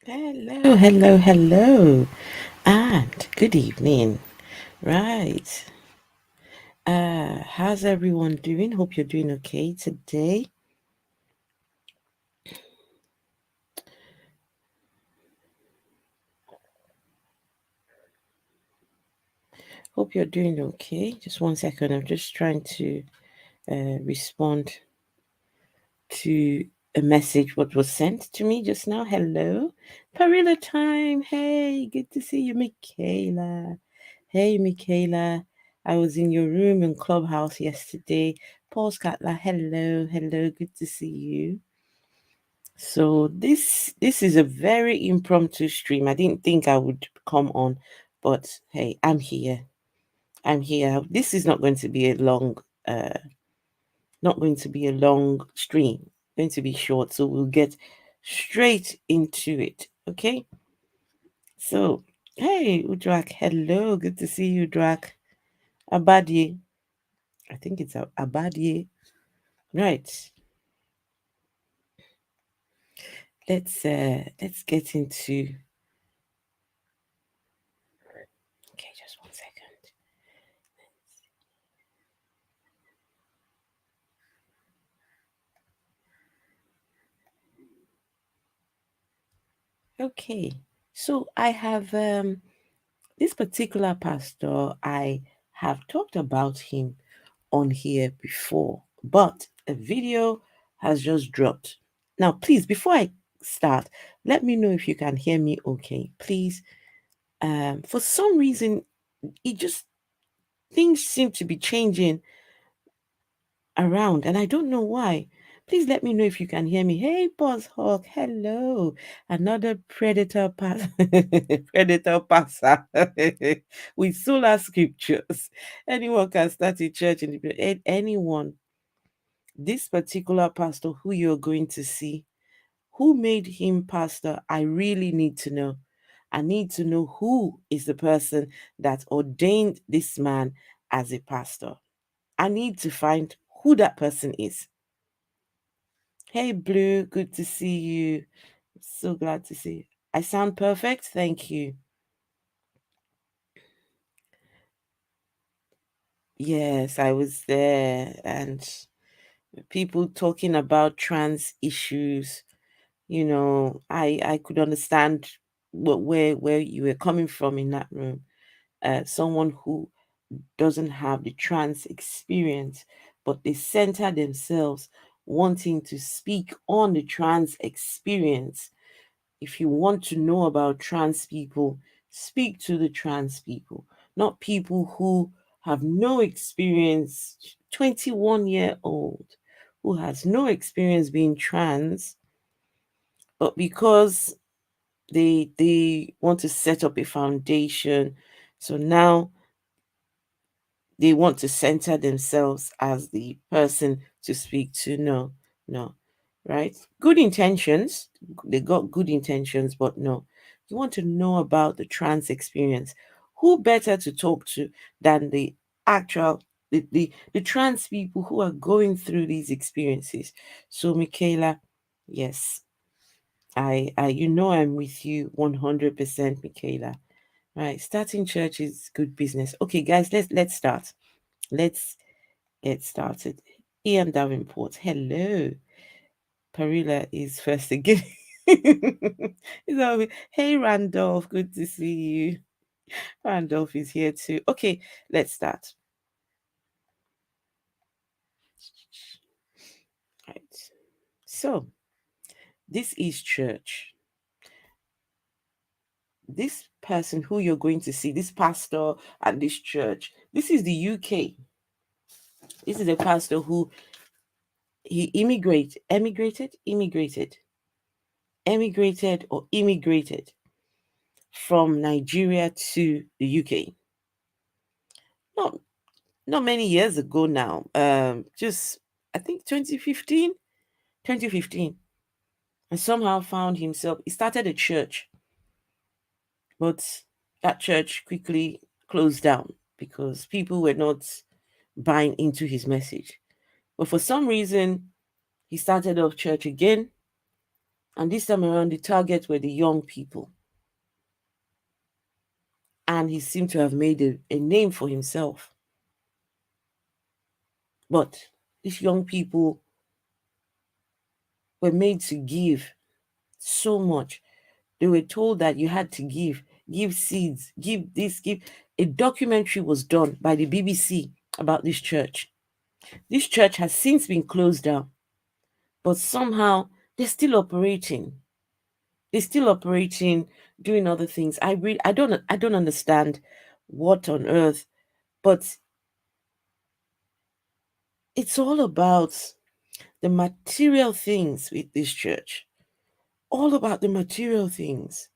Hello, hello, hello, and good evening. Right. How's everyone doing? Hope you're doing okay today. Hope you're doing okay. Just one second. I'm just trying to respond to a message what was sent to me just now. Hello, Parilla time. Hey, good to see you, Michaela. Hey, Michaela. I was in your room in Clubhouse yesterday. Paul Scatler, hello, hello, good to see you. So this is a very impromptu stream. I didn't think I would come on, but hey, I'm here. I'm here. This is not going to be a long not going to be a long stream. Going to be short, so we'll get straight into it. Okay? So, hey, Udrak, hello. Good to see you, Udrak. Abadie. I think it's Abadie. Right. Let's get into. Okay, just one second. Okay. So I have this particular pastor, I have talked about him on here before, but a video has just dropped. Now, please, before I start, let me know if you can hear me okay. Please, for some reason, it just things seem to be changing around, and I don't know why. Please let me know if you can hear me. Hey, Boss Hawk, hello. Another predator pass predator passer with solar scriptures. Anyone can start a church in anyone. This particular pastor who you're going to see, who made him pastor, I really need to know. I need to know who is the person that ordained this man as a pastor. I need to find who that person is. Hey, Blue, good to see you. So glad to see you. I sound perfect. Thank you. Yes, I was there, and people talking about trans issues. I could understand where you were coming from in that room. Someone who doesn't have the trans experience, but they center themselves wanting to speak on the trans experience. If you want to know about trans people, speak to the trans people, not people who have no experience. 21-year-old who has no experience being trans, but because they want to set up a foundation, so now they want to center themselves as the person to speak to. No, no, right? Good intentions. They got good intentions, but no. You want to know about the trans experience. Who better to talk to than the actual the trans people who are going through these experiences? So, Michaela, yes, I I'm with you 100%, Michaela. Right, starting church is good business. Okay, guys, let's start. Let's get started. Ian Davenport, hello. Parilla is first again. Hey, Randolph, good to see you. Randolph is here too. Okay, let's start. Right. So, this is church. This person who you're going to see, this pastor at this church, this is the UK. This is a pastor who he emigrated or immigrated from Nigeria to the UK. Not not many years ago now. Just I think 2015, 2015, and somehow found himself. He started a church, but that church quickly closed down because people were not buying into his message. But for some reason, he started off church again, And this time around, the target were the young people. And he seemed to have made a name for himself. But these young people were made to give so much. They were told that you had to give seeds, give this, give. A documentary was done by the BBC about this church. This church has since been closed down, but somehow they're still operating. They're still operating, doing other things. I don't understand what on earth, but it's all about the material things with this church. All about the material things.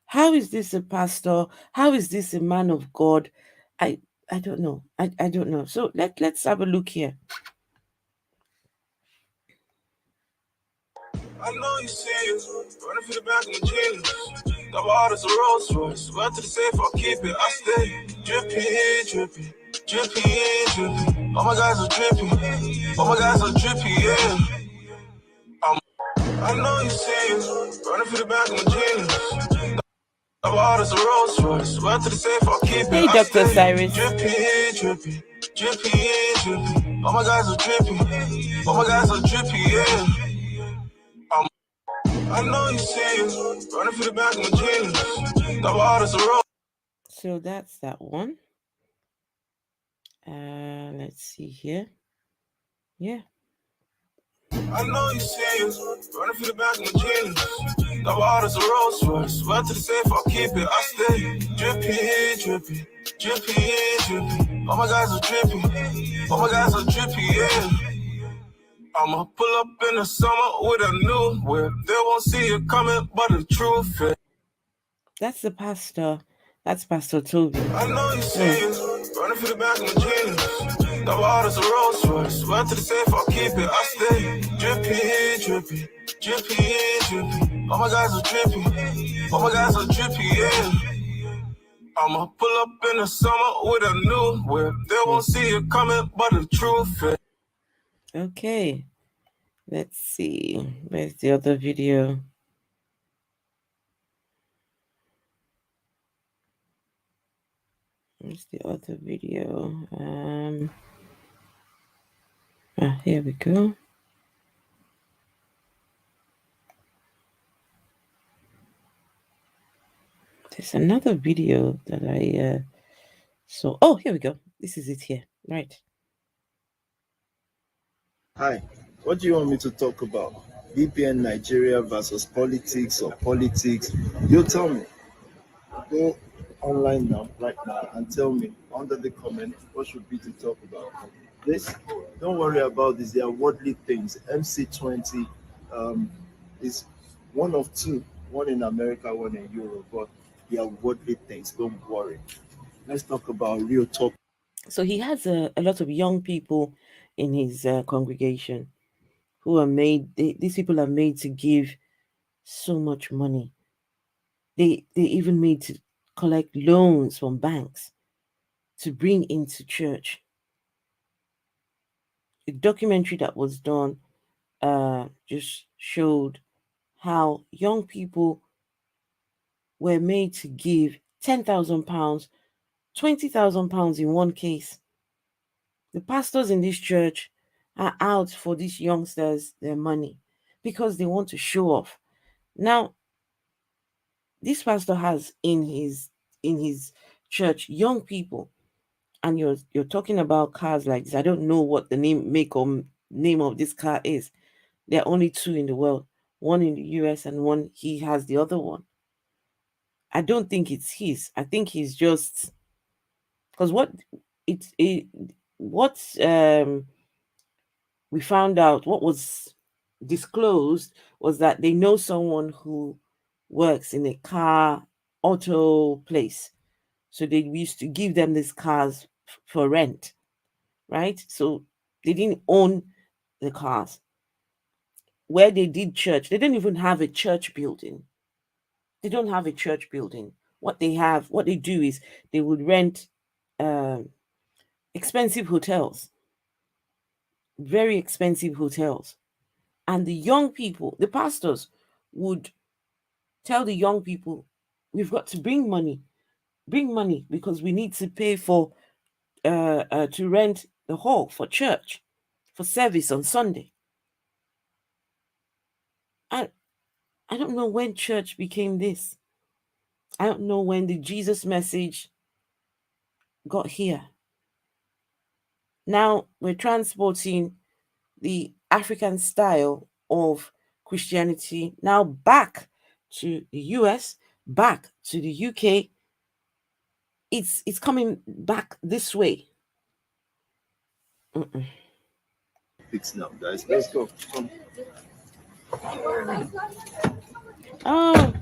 How is this a pastor? How is this a man of God? I I don't know. I don't know. So let's have a look here. I know you see it, running for the back of my jeans. The water's a Rolls Royce, went to the safe, I'll keep it. I stay drippy, drippy, drippy. All my guys are drippy, all my guys are drippy, yeah. I know you see it, running for the back of my jeans. The water's a Rolls Royce, went to the safe, I'll keep it. Hey, I Dr. stay Cyrus. drippy. All my guys are drippy, all my guys are drippy, yeah. I know you see it, running for the back of my jeans. The water's a Rolls. So that's that one. Let's see here. Yeah. I know you see it, running for the back of my jeans. The water's a Rolls Royce, went to the safe, I'll keep it. I stay drippy. All my guys are drippy, all my guys are drippy, yeah. I'ma pull up in the summer with a new whip. They won't see it coming, but the truth is. That's the pastor. That's Pastor Tobi. I know you see it, running for the back of my jeans. The water's a Rolls Royce, went to the safe, I'll keep it. I stay drippy. All my guys are drippy, all my guys are drippy, yeah. I'ma pull up in the summer with a new whip. They won't see it coming, but the truth is. Okay. Let's see. Where's the other video? Where's the other video? Here we go. There's another video that I saw. Oh, here we go. This is it here. Right. Hi, what do you want me to talk about? VPN Nigeria versus politics or politics? You tell me. Go online now, right now, and tell me under the comment what should be to talk about. This, don't worry about this. They are worldly things. MC20 is one of two, one in America, one in Europe, but they are worldly things. Don't worry. Let's talk about real talk. So he has a lot of young people in his congregation who are made. These people are made to give so much money. They even made to collect loans from banks to bring into church. The documentary that was done just showed how young people were made to give £10,000, £20,000 in one case. The pastors in this church are out for these youngsters their money because they want to show off. Now, this pastor has in his church young people, and you're talking about cars like this. I don't know what the name of this car is. There are only two in the world, one in the US and one he has the other one. I don't think it's his. I think he's just because what we found out, what was disclosed was that they know someone who works in a car auto place. So they used to give them these cars for rent, right? So they didn't own the cars. Where they did church, they didn't even have a church building. They don't have a church building. What they do is they would rent expensive hotels, very expensive hotels. And the young people, the pastors, would tell the young people, we've got to bring money because we need to pay for to rent the hall for church, for service on Sunday. I I don't know when church became this. I don't know when the Jesus message got here. Now we're transporting the African style of Christianity now back to the US, back to the UK. It's coming back this way. Mm-mm. Fix now, guys. Let's go. Come. Oh,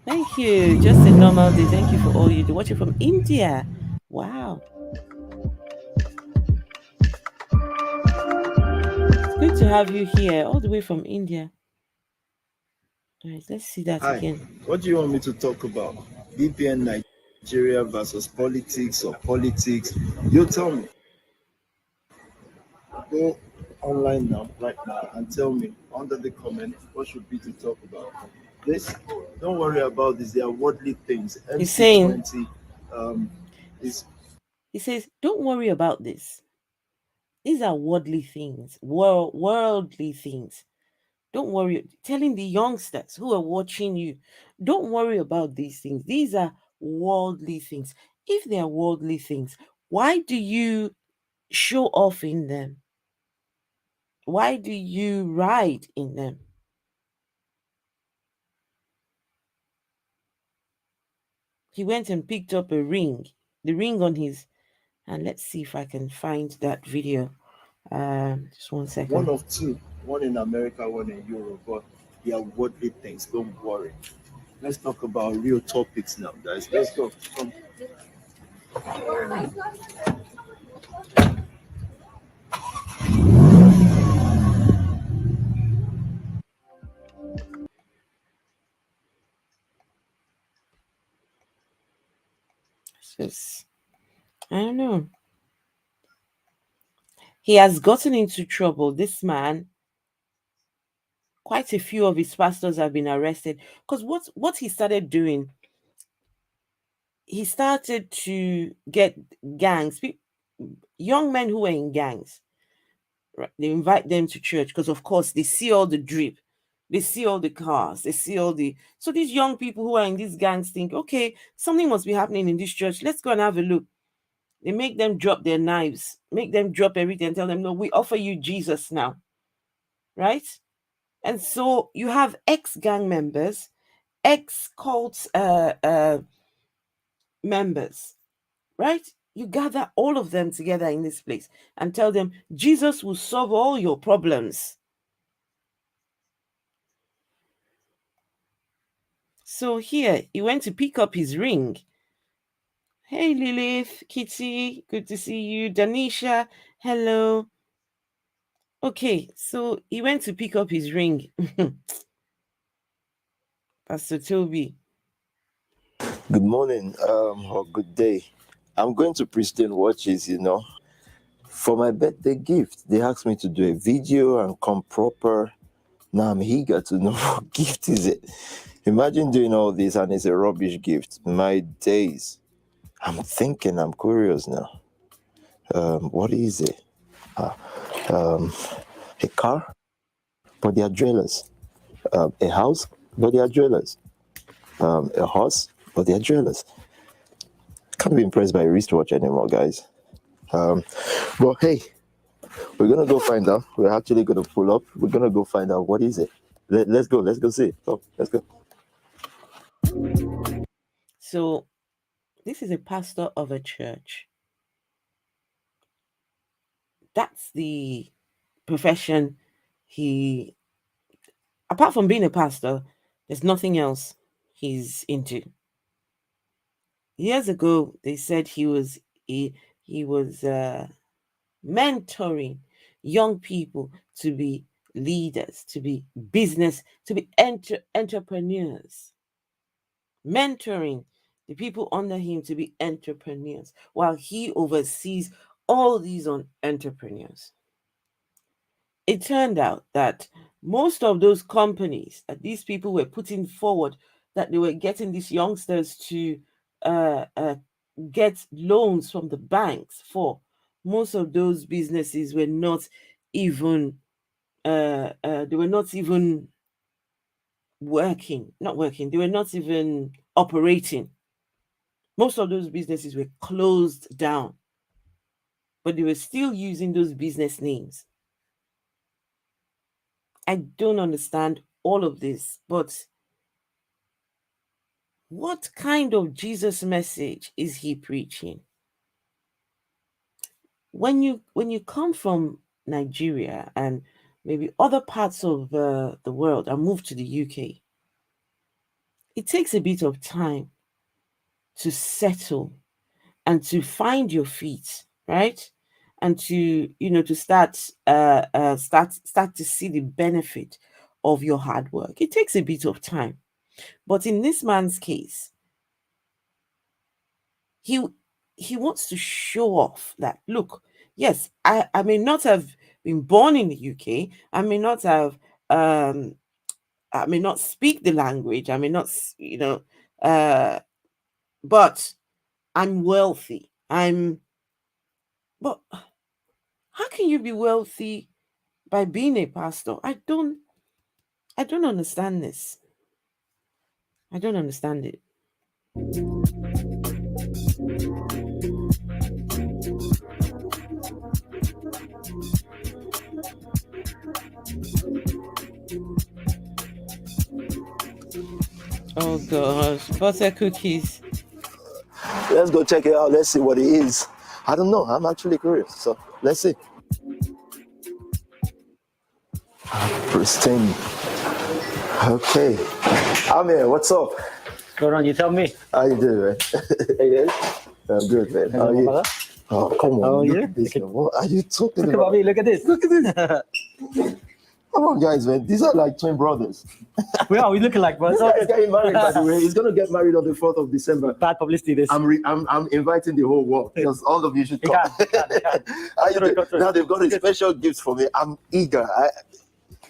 thank you. Just a normal day. Thank you for all you do. Watching from India. Wow. It's good to have you here, all the way from India. All right, let's see that Hi. again. What do you want me to talk about? VPN Nigeria versus politics or politics? You tell me. Go online now, right now, and tell me under the comment what should be to talk about. This, don't worry about this. They are worldly things. He's saying, MC20 um, is he says, don't worry about this. These are worldly things, worldly things. Don't worry. Telling the youngsters who are watching you, don't worry about these things. These are worldly things. If they are worldly things, why do you show off in them? Why do you ride in them? He went and picked up a ring, the ring on his, and let's see if I can find that video. Just one one second. of two, one in America, one in Europe, but they are worldly things. Don't worry. Let's talk about real topics now, guys. Let's go. Come. It's just, I don't know. He has gotten into trouble. This man, quite a few of his pastors have been arrested because what he started doing, he started to get gangs, young men who were in gangs. Right? They invite them to church because, of course, they see all the drip, they see all the cars, they see all the. So these young people who are in these gangs think, okay, something must be happening in this church. Let's go and have a look. They make them drop their knives, make them drop everything, and tell them, no, we offer you Jesus now, right? And so you have ex gang members, ex cult members, right? You gather all of them together in this place and tell them Jesus will solve all your problems. So here he went to pick up his ring. Hey Lilith, Kitty, good to see you. Danisha, hello. Okay, so he went to pick up his ring. Pastor Toby. Good morning, or good day. I'm going to Pristine Watches. For my birthday gift, they asked me to do a video and come proper. Now I'm eager to know what gift is it. Imagine doing all this and it's a rubbish gift. My days. I'm thinking, I'm curious now. What is it? A car? But they are dwellers. A house? But they are dwellers. A horse? But they are dwellers. Can't be impressed by a wristwatch anymore, guys. But hey, we're gonna go find out. We're actually gonna pull up. We're gonna go find out what is it. Let's go. Let's go see. Oh, let's go. So this is a pastor of a church. That's the profession he, apart from being a pastor, there's nothing else he's into. Years ago, they said he was mentoring young people to be leaders, to be business, to be entrepreneurs, mentoring the people under him to be entrepreneurs, while he oversees all these entrepreneurs. It turned out that Most of those companies that these people were putting forward, that they were getting these youngsters to get loans from the banks for, most of those businesses were not even they were not even not working, they were not even operating. Most of those businesses were closed down, but they were still using those business names. I don't understand all of this, but what kind of Jesus message is he preaching? When you come from Nigeria and maybe other parts of the world and move to the UK, it takes a bit of time to settle and to find your feet, right? And to to start to see the benefit of your hard work. It takes a bit of time. But in this man's case, he he wants to show off that, look, yes, I may not have been born in the UK. I may not have um I may not speak the language. I may not uh but I'm wealthy. But how can you be wealthy by being a pastor? I don't understand this. I don't understand it. Oh gosh, butter cookies. Let's go check it out. Let's see what it is. I don't know. I'm actually curious. So let's see. Pristine. Okay. I'm here. What's up? Go on, you tell me. How you doing, man? Hey, I'm good, man. How are you? brother. Oh, come on. How are Look you? at this, man. What are you talking Look about? about me, look at this. Look at this. Come on, guys, man. These are like twin brothers. We looking like, bro. This guy's getting married, by the way. He's going to get married on the 4th of December. Bad publicity, this. I'm inviting the whole world because all of you should You come. can. How you doing? Go through. Now they've got a special gift for me. I'm eager.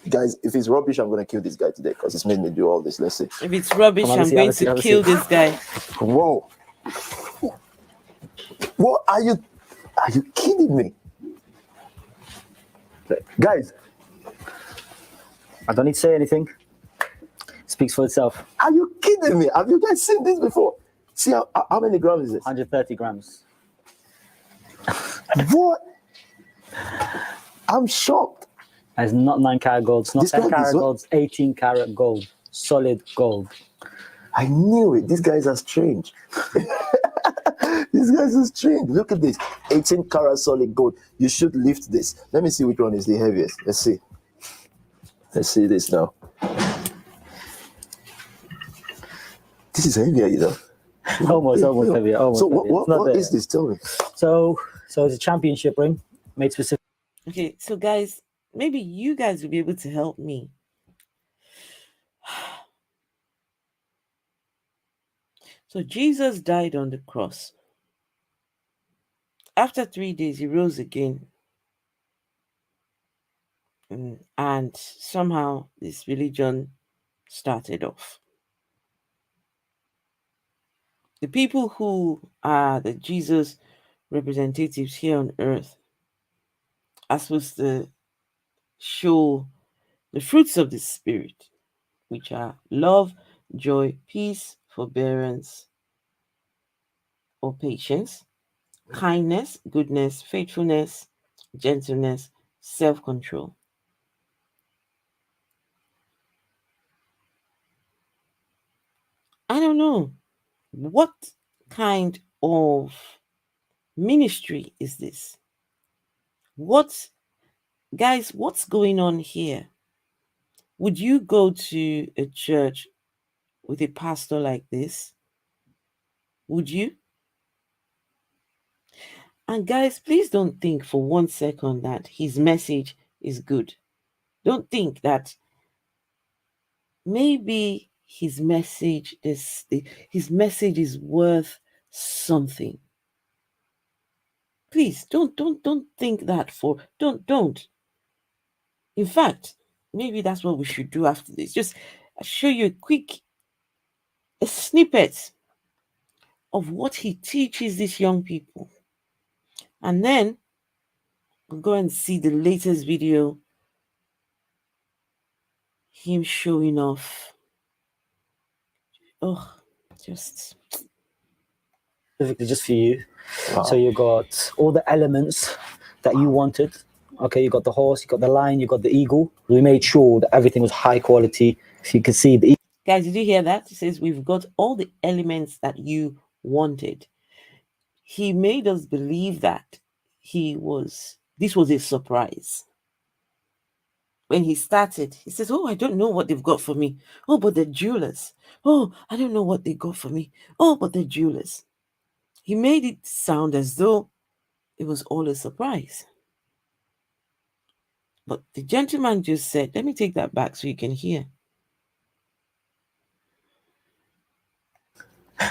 Guys, if it's rubbish, I'm going to kill this guy today because it's made me do all this. Let's see. If it's rubbish, Come on, I'm let's see, going let's see, to let's kill see. this guy. Whoa. What are you? Are you kidding me? Guys, I don't need to say anything. Speaks for itself. are you kidding me? Have you guys seen this before? See how many grams is this? 130 grams. What? I'm shocked. It's not 9 karat gold. It's not This 10 guy is karat what? gold. It's 18 karat gold. Solid gold. I knew it. These guys are strange. These guys are strange. Look at this. 18 karat solid gold. You should lift this. Let me see which one is the heaviest. Let's see. Let's see this now. This is heavier, you know. Almost heavy. Almost So heavy. It's not what there. is this? Tell me. So it's a championship ring made specific. Okay, so guys, maybe you guys will be able to help me. So Jesus died on the cross. After 3 days, he rose again. And somehow this religion started off. The people who are the Jesus representatives here on earth are supposed to show the fruits of the Spirit, which are love, joy, peace, forbearance, or patience, kindness, goodness, faithfulness, gentleness, self-control. I don't know what kind of ministry is this. What's going on here? Would you go to a church with a pastor like this? Would you? And guys, please don't think for 1 second that his message is good. Don't think that maybe his message is worth something. Please don't think that for don't. In fact, Maybe that's what we should do after this. Just show you a snippet of what he teaches these young people. And then we'll go and see the latest video, him showing off. Oh, just Specifically just for you. Wow. So you got all the elements that you wanted. Okay, you got the horse, you got the lion, you got the eagle. We made sure that everything was high quality. So you can see the guys, did you hear that? He says we've got all the elements that you wanted. He made us believe that this was a surprise. When he started, he says, "Oh, I don't know what they've got for me. Oh, but the jewelers. Oh, I don't know what they got for me. Oh, but the jewelers." He made it sound as though it was all a surprise. But the gentleman just said, let me take that back so you can hear.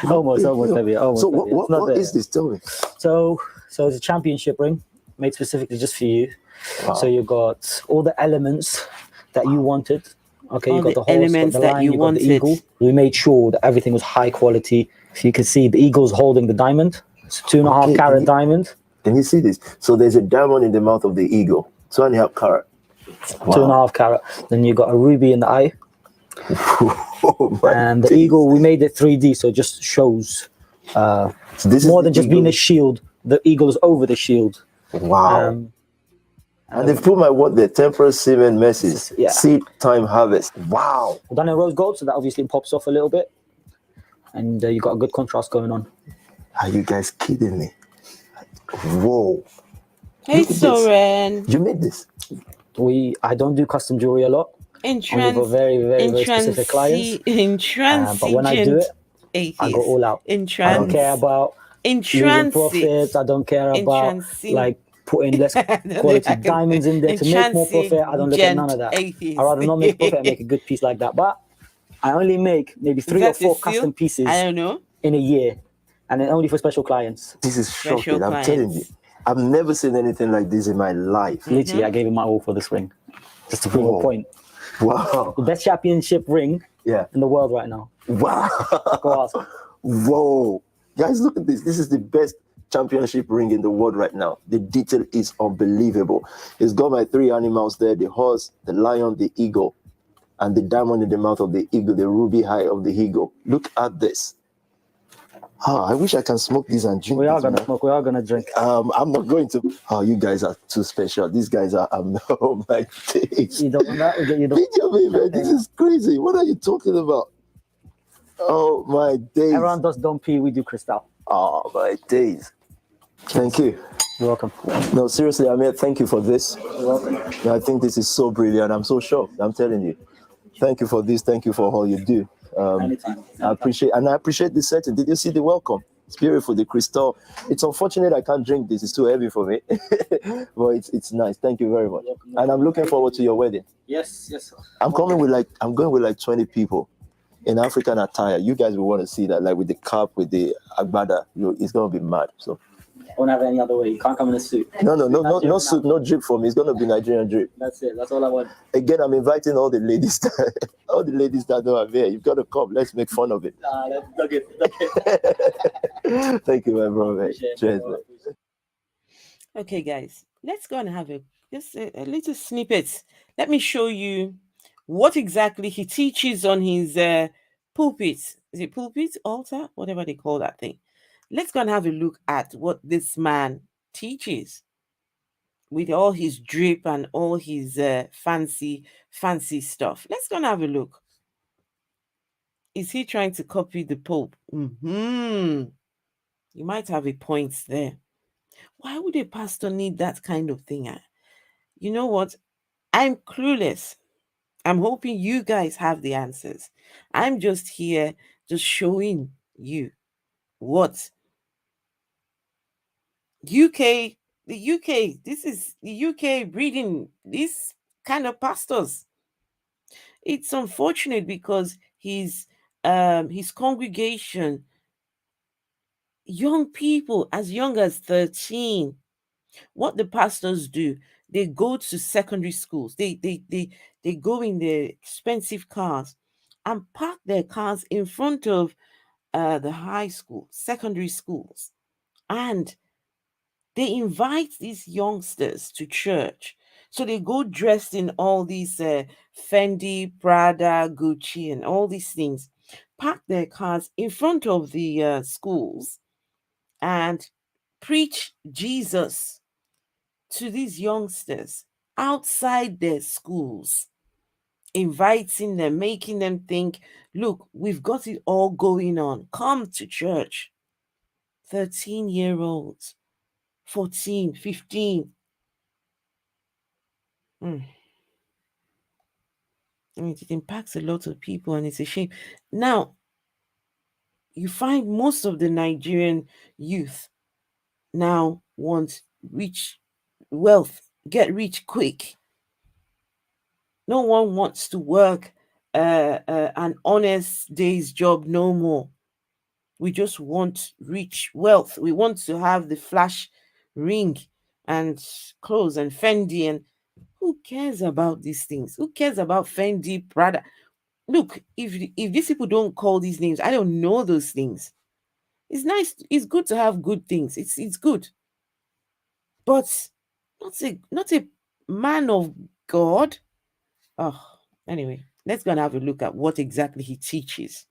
almost, Tobi, almost. So Tobi. what is this? Tell me. So it's a championship ring made specifically just for you. Wow. So you got all the elements that you wanted. Okay, All you got the the horse, you got elements the that lion, you you got the wanted. eagle. We made sure that everything was high quality. So you can see the eagle's holding the diamond. It's 2.5 carat diamond. Can you see this? So there's a diamond in the mouth of the eagle. 2.5 carat. Wow. 2.5 carat. Then you got a ruby in the eye. Oh, and the eagle, we made it 3D, so it just shows so this more is than the just being eagle. a shield. The eagle is over the shield. Wow. And they've put my what? The temporal semen message. Yeah. Seed time harvest. Wow. We've done in rose gold, so that obviously pops off a little bit. And you got a good contrast going on. Are you guys kidding me? Whoa. Hey, Look at this. Soren. You made this? I don't do custom jewelry a lot. Only for very, very, very specific clients. But when I do it, I go all out. I don't care about losing profits. I don't care about like putting less quality diamonds in there to make more profit. I don't look at none of that. I rather not make profit and make a good piece like that. But I only make maybe 3 or 4 custom pieces I don't know. in a year, and then only for special clients. This is Special shocking. I'm clients. telling you. I've never seen anything like this in my life. Literally, I gave him my all for this ring, just to prove a point. Wow. The best championship ring in the world right now. Wow. Go ask. Whoa. Guys, look at this. This is the best championship ring in the world right now. The detail is unbelievable. It's got my 3 animals there, the horse, the lion, the eagle, and the diamond in the mouth of the eagle, the ruby eye of the eagle. Look at this. I wish I can smoke this and drink. We are gonna smoke. We are gonna drink. I'm not going to. Oh, you guys are too special. These guys are. Oh my days. You don't want that? You don't. Benjamin, man, this is crazy. What are you talking about? Oh my days. Everyone does Don P. We do crystal. Oh my days. Thank you. You're welcome. No, seriously, Amir, thank you for this. You're welcome. I think this is so brilliant. I'm so shocked. I'm telling you. Thank you for this. Thank you for all you do. Anytime. I appreciate this setting. Did you see the welcome? It's beautiful, the crystal. It's unfortunate I can't drink this. It's too heavy for me. But it's nice. Thank you very much. And I'm looking forward to your wedding. Yes. I'm going with like 20 people in African attire. You guys will want to see that, like with the cap, with the agbada. It's gonna be mad. So Won't have any other way. You can't come in a suit. No suit, no drip for me. It's gonna be Nigerian drip. That's it. That's all I want. Again, I'm inviting all the ladies, all the ladies that know I'm here. You've got to come. Let's make fun of it. Look it. Thank you, my brother. Cheers, man. Okay, guys, let's go and have a little snippet. Let me show you what exactly he teaches on his pulpit. Is it pulpit, altar, whatever they call that thing? Let's go and have a look at what this man teaches with all his drip and all his fancy stuff. Let's go and have a look. Is he trying to copy the Pope? You might have a point there. Why would a pastor need that kind of thing? You know what? I'm clueless. I'm hoping you guys have the answers. I'm just here, just showing you what UK, this is the UK breeding these kind of pastors. It's unfortunate because his congregation, young people as young as 13, what the pastors do, They go to secondary schools. They go in their expensive cars and park their cars in front of the high school, secondary schools, and they invite these youngsters to church. So they go dressed in all these Fendi, Prada, Gucci, and all these things, park their cars in front of the schools, and preach Jesus to these youngsters outside their schools, inviting them, making them think, look, we've got it all going on. Come to church. 13-year-olds, 14, 15. Mm. I mean, it impacts a lot of people and it's a shame. Now, you find most of the Nigerian youth now want rich wealth, get rich quick. No one wants to work an honest day's job no more. We just want rich wealth. We want to have the flash ring and clothes and Fendi. And who cares about these things? Who cares about Fendi, Prada? Look, if these people don't call these names, I don't know those things. It's nice. It's good to have good things. It's good, but not a man of God. Oh, anyway, let's go and have a look at what exactly he teaches.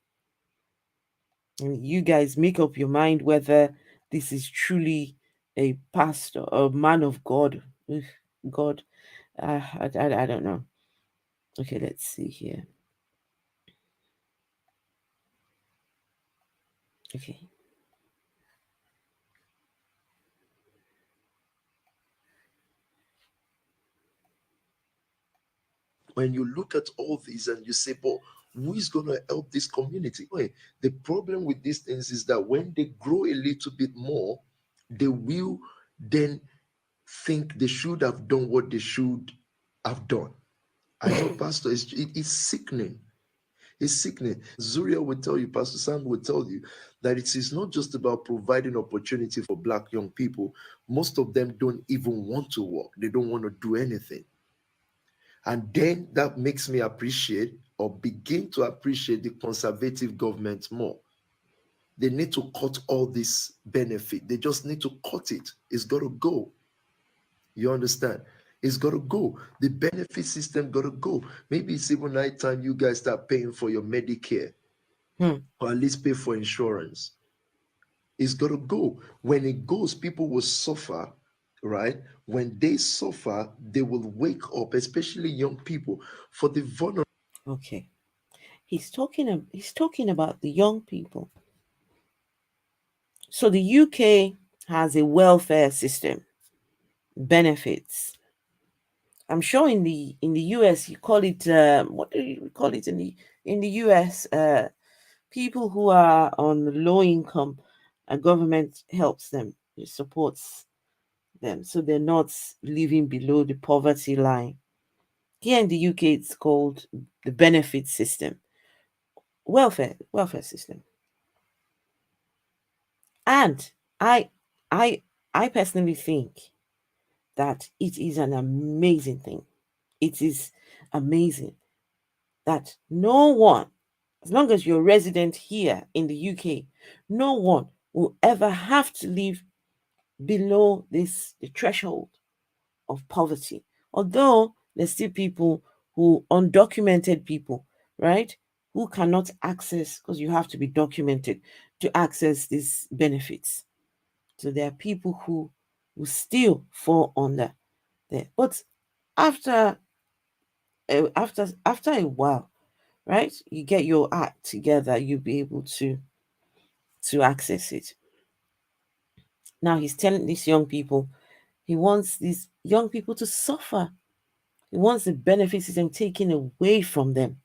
And you guys make up your mind whether this is truly a pastor, a man of God. Ugh, God, I don't know. Okay, let's see here. Okay. When you look at all these and you say, but who is going to help this community? The problem with these things is that when they grow a little bit more, they will then think they should have done what they should have done. I know, Pastor, it's sickening. It's sickening. Zuria will tell you, Pastor Sam will tell you that it is not just about providing opportunity for Black young people. Most of them don't even want to work. They don't want to do anything. And then that makes me appreciate or begin to appreciate the conservative government more. They need to cut all this benefit. They just need to cut it. It's got to go. You understand? It's got to go. The benefit system got to go. Maybe it's even night time you guys start paying for your Medicare or at least pay for insurance. It's got to go. When it goes, people will suffer, right? When they suffer, they will wake up, especially young people, for the vulnerable. Okay. He's talking about the young people. So the UK has a welfare system, benefits. I'm sure in the US you call it what do you call it in the US? People who are on low income, government helps them, it supports them, so they're not living below the poverty line. Here in the UK, it's called the benefit system, welfare system. And I I I personally think that it is an amazing thing. It is amazing that no one, as long as you're resident here in the UK, no one will ever have to live below the threshold of poverty. Although there's still people undocumented people, right, who cannot access, because you have to be documented to access these benefits. So there are people who will still fall under there. But after after a while, right, you get your act together, you'll be able to access it. Now he's telling these young people, he wants these young people to suffer. He wants the benefit system taken away from them.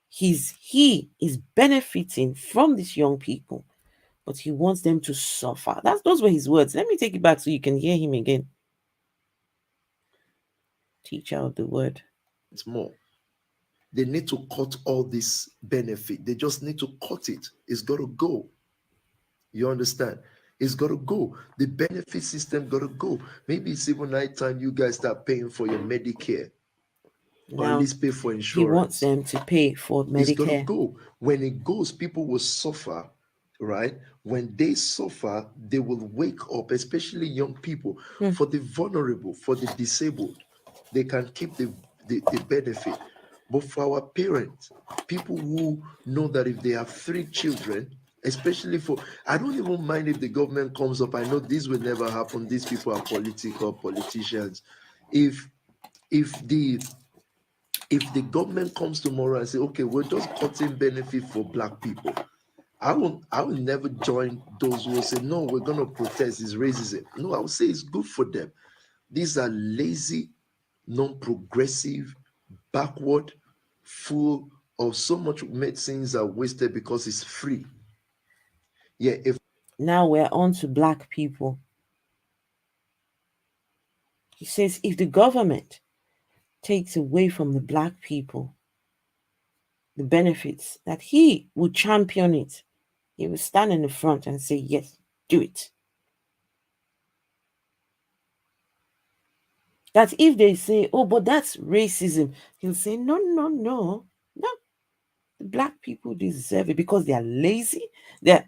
He is benefiting from these young people, but he wants them to suffer. Those were his words. Let me take it back so you can hear him again. Teacher of the word. It's more. They need to cut all this benefit. They just need to cut it. It's got to go. You understand? It's got to go. The benefit system got to go. Maybe it's even night time you guys start paying for your Medicare, or at Now least pay for he wants insurance. them to pay for It's got to Medicare. go. When it goes, people will suffer, right? When they suffer, they will wake up, especially young people, for the vulnerable, for the disabled. They can keep the benefit. But for our parents, people who know that if they have 3 children, especially for, I don't even mind if the government comes up. I know this will never happen. These people are political politicians. If if the if the government comes tomorrow and say, okay, we're just cutting benefit for black people, I will never join those who will say, no, we're gonna protest, it's racism. No, I will say it's good for them. These are lazy, non-progressive, backward, full of so much medicines are wasted because it's free. Yeah, if Now we're on to black people. He says if the government takes away from the black people the benefits, that he would champion it. He would stand in the front and say, yes, do it. That if they say, oh, but that's racism, he'll say, no, no, no, no. The black people deserve it because they are lazy. They're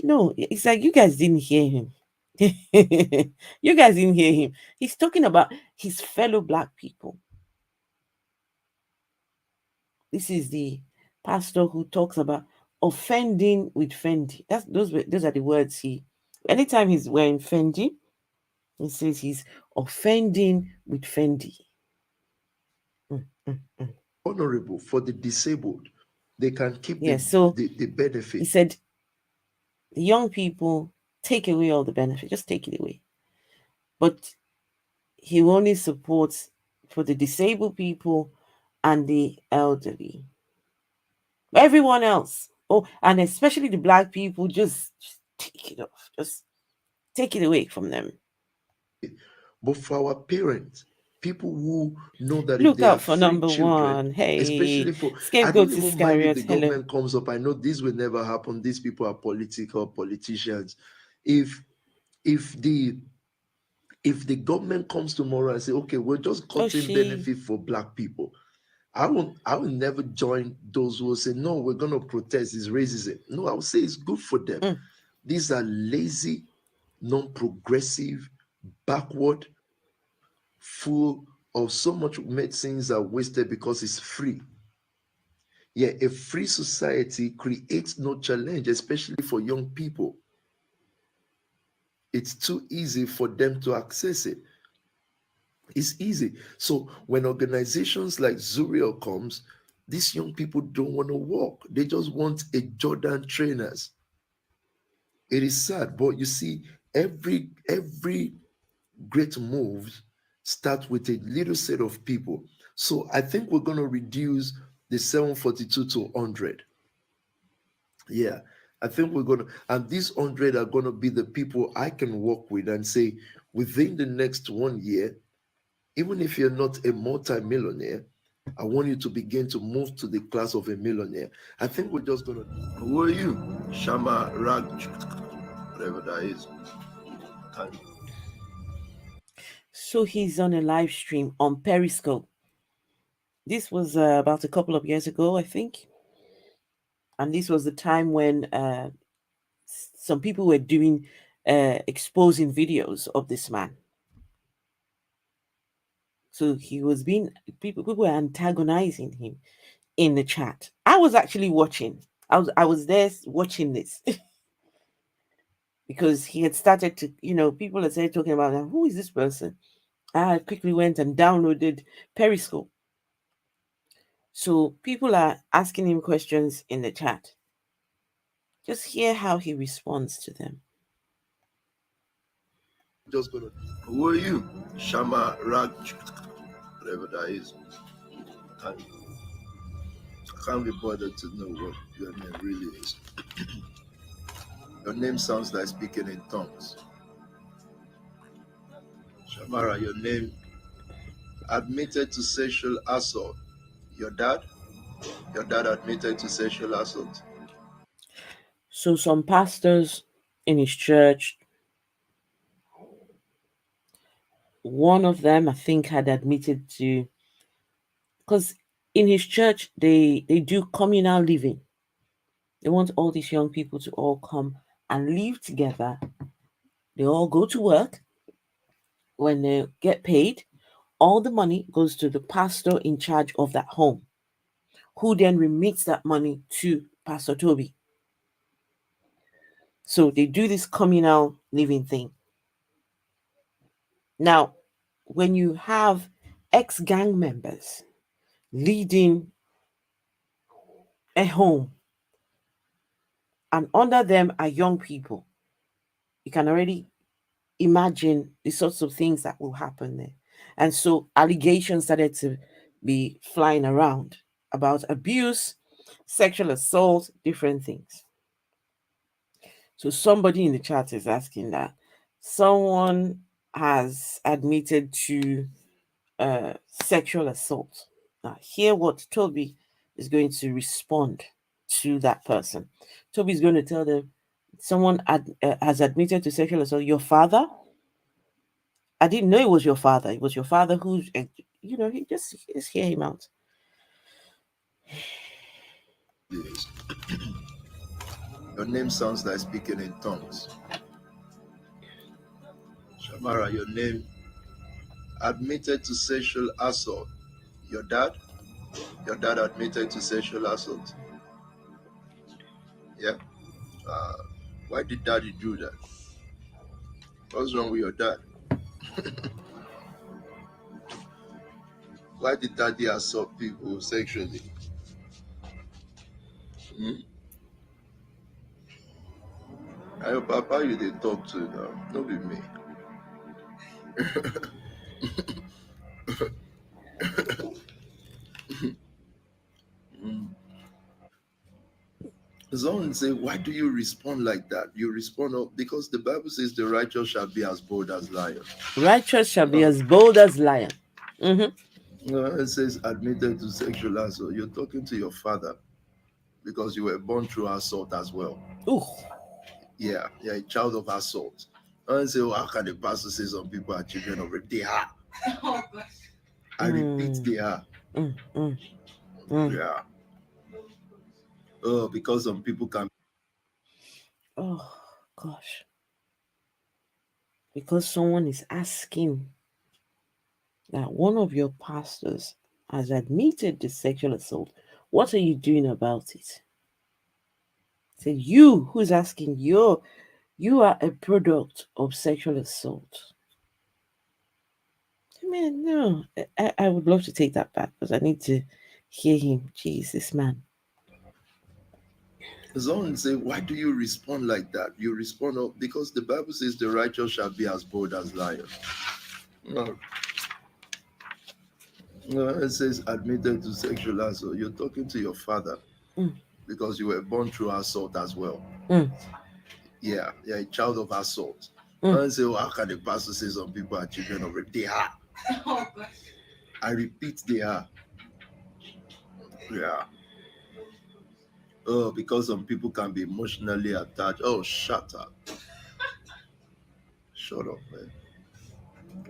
no, it's like you guys didn't hear him. You guys didn't hear him. He's talking about his fellow black people. This is the pastor who talks about offending with Fendi. Those are the words he. Anytime he's wearing Fendi, he says he's offending with Fendi. Honorable for the disabled, they can keep so the benefit. He said, the young people, take away all the benefit, just take it away. But he only supports for the disabled people and the elderly. Everyone else, oh, and especially the black people, just take it off. Just take it away from them. But for our parents, people who know that if Look they out have for 3 number children, one. Hey, especially for, I scapegoat don't even mind if Iscariot. the Hello. government comes up. I know this will never happen. These people are political politicians. If the government comes tomorrow and say, okay, we're just cutting benefit for black people, I will never join those who will say, no, we're gonna protest, it's racism. No, I will say it's good for them. These are lazy, non-progressive, backward, full of so much medicines are wasted because it's free. Yeah, a free society creates no challenge, especially for young people. It's too easy for them to access it. It's easy. So when organizations like Zuriel comes, these young people don't want to walk. They just want a Jordan trainers. It is sad, but you see, every great moves start with a little set of people. So I think we're going to reduce the 742 to 100. Yeah, I think we're going to, and these 100 are going to be the people I can work with and say, within the next 1 year, even if you're not a multi-millionaire, I want you to begin to move to the class of a millionaire. I think we're just going to, who are you? Shama Rag, whatever that is. So he's on a live stream on Periscope. This was about a couple of years ago, I think. And this was the time when some people were doing exposing videos of this man. So he was being people were antagonizing him in the chat. I was actually watching. I was there watching this because he had started to, people had started talking about who is this person. I quickly went and downloaded Periscope. So people are asking him questions in the chat. Just hear how he responds to them. Just gonna, who are you? Shama Rag, whatever that is. I can't be bothered to know what your name really is. Your name sounds like speaking in tongues. Shamara, your name admitted to sexual assault. Your dad admitted to sexual assault. So some pastors in his church. One of them, I think, had admitted to, because in his church they do communal living. They want all these young people to all come and live together. They all go to work. When they get paid, all the money goes to the pastor in charge of that home, who then remits that money to Pastor Tobi. So they do this communal living thing. Now, when you have ex gang members leading a home and under them are young people, you can already imagine the sorts of things that will happen there. And so allegations started to be flying around about abuse, sexual assault, different things. So somebody in the chat is asking that someone has admitted to sexual assault. Now, hear what Tobi is going to respond to that person. Tobi is going to tell them someone has admitted to sexual assault. Your father? I didn't know it was your father. It was your father who, he just hear him out. Your name sounds like speaking in tongues. Shamara, your name admitted to sexual assault. Your dad admitted to sexual assault. Yeah. Why did daddy do that? What's wrong with your dad? Why did daddy assault people sexually? And your papa you they talk to now, not be me. Someone say, why do you respond like that? You respond because the Bible says the righteous shall be as bold as lion. Righteous shall be as bold as lion. No, it says admitted to sexual assault. You're talking to your father because you were born through assault as well. Ooh. Yeah, you're a child of assault. And say, how can the pastor say some people are children of rape? They are. Oh, gosh. I repeat, they are. Yeah. Oh, because some people can. Oh, gosh. Because someone is asking that one of your pastors has admitted the sexual assault. What are you doing about it? So you who's asking, you are a product of sexual assault. Man, no. I would love to take that back because I need to hear him. Jesus, man. Someone say, why do you respond like that? You respond because the Bible says the righteous shall be as bold as lion. No. No, it says admitted to sexual assault. You're talking to your father because you were born through assault as well. Yeah, you're a child of assault. And say, how can the pastor say some people are children of rape? They are. Oh, gosh. I repeat, they are. Yeah. Oh, because some people can be emotionally attached. Oh, shut up. Shut up, man.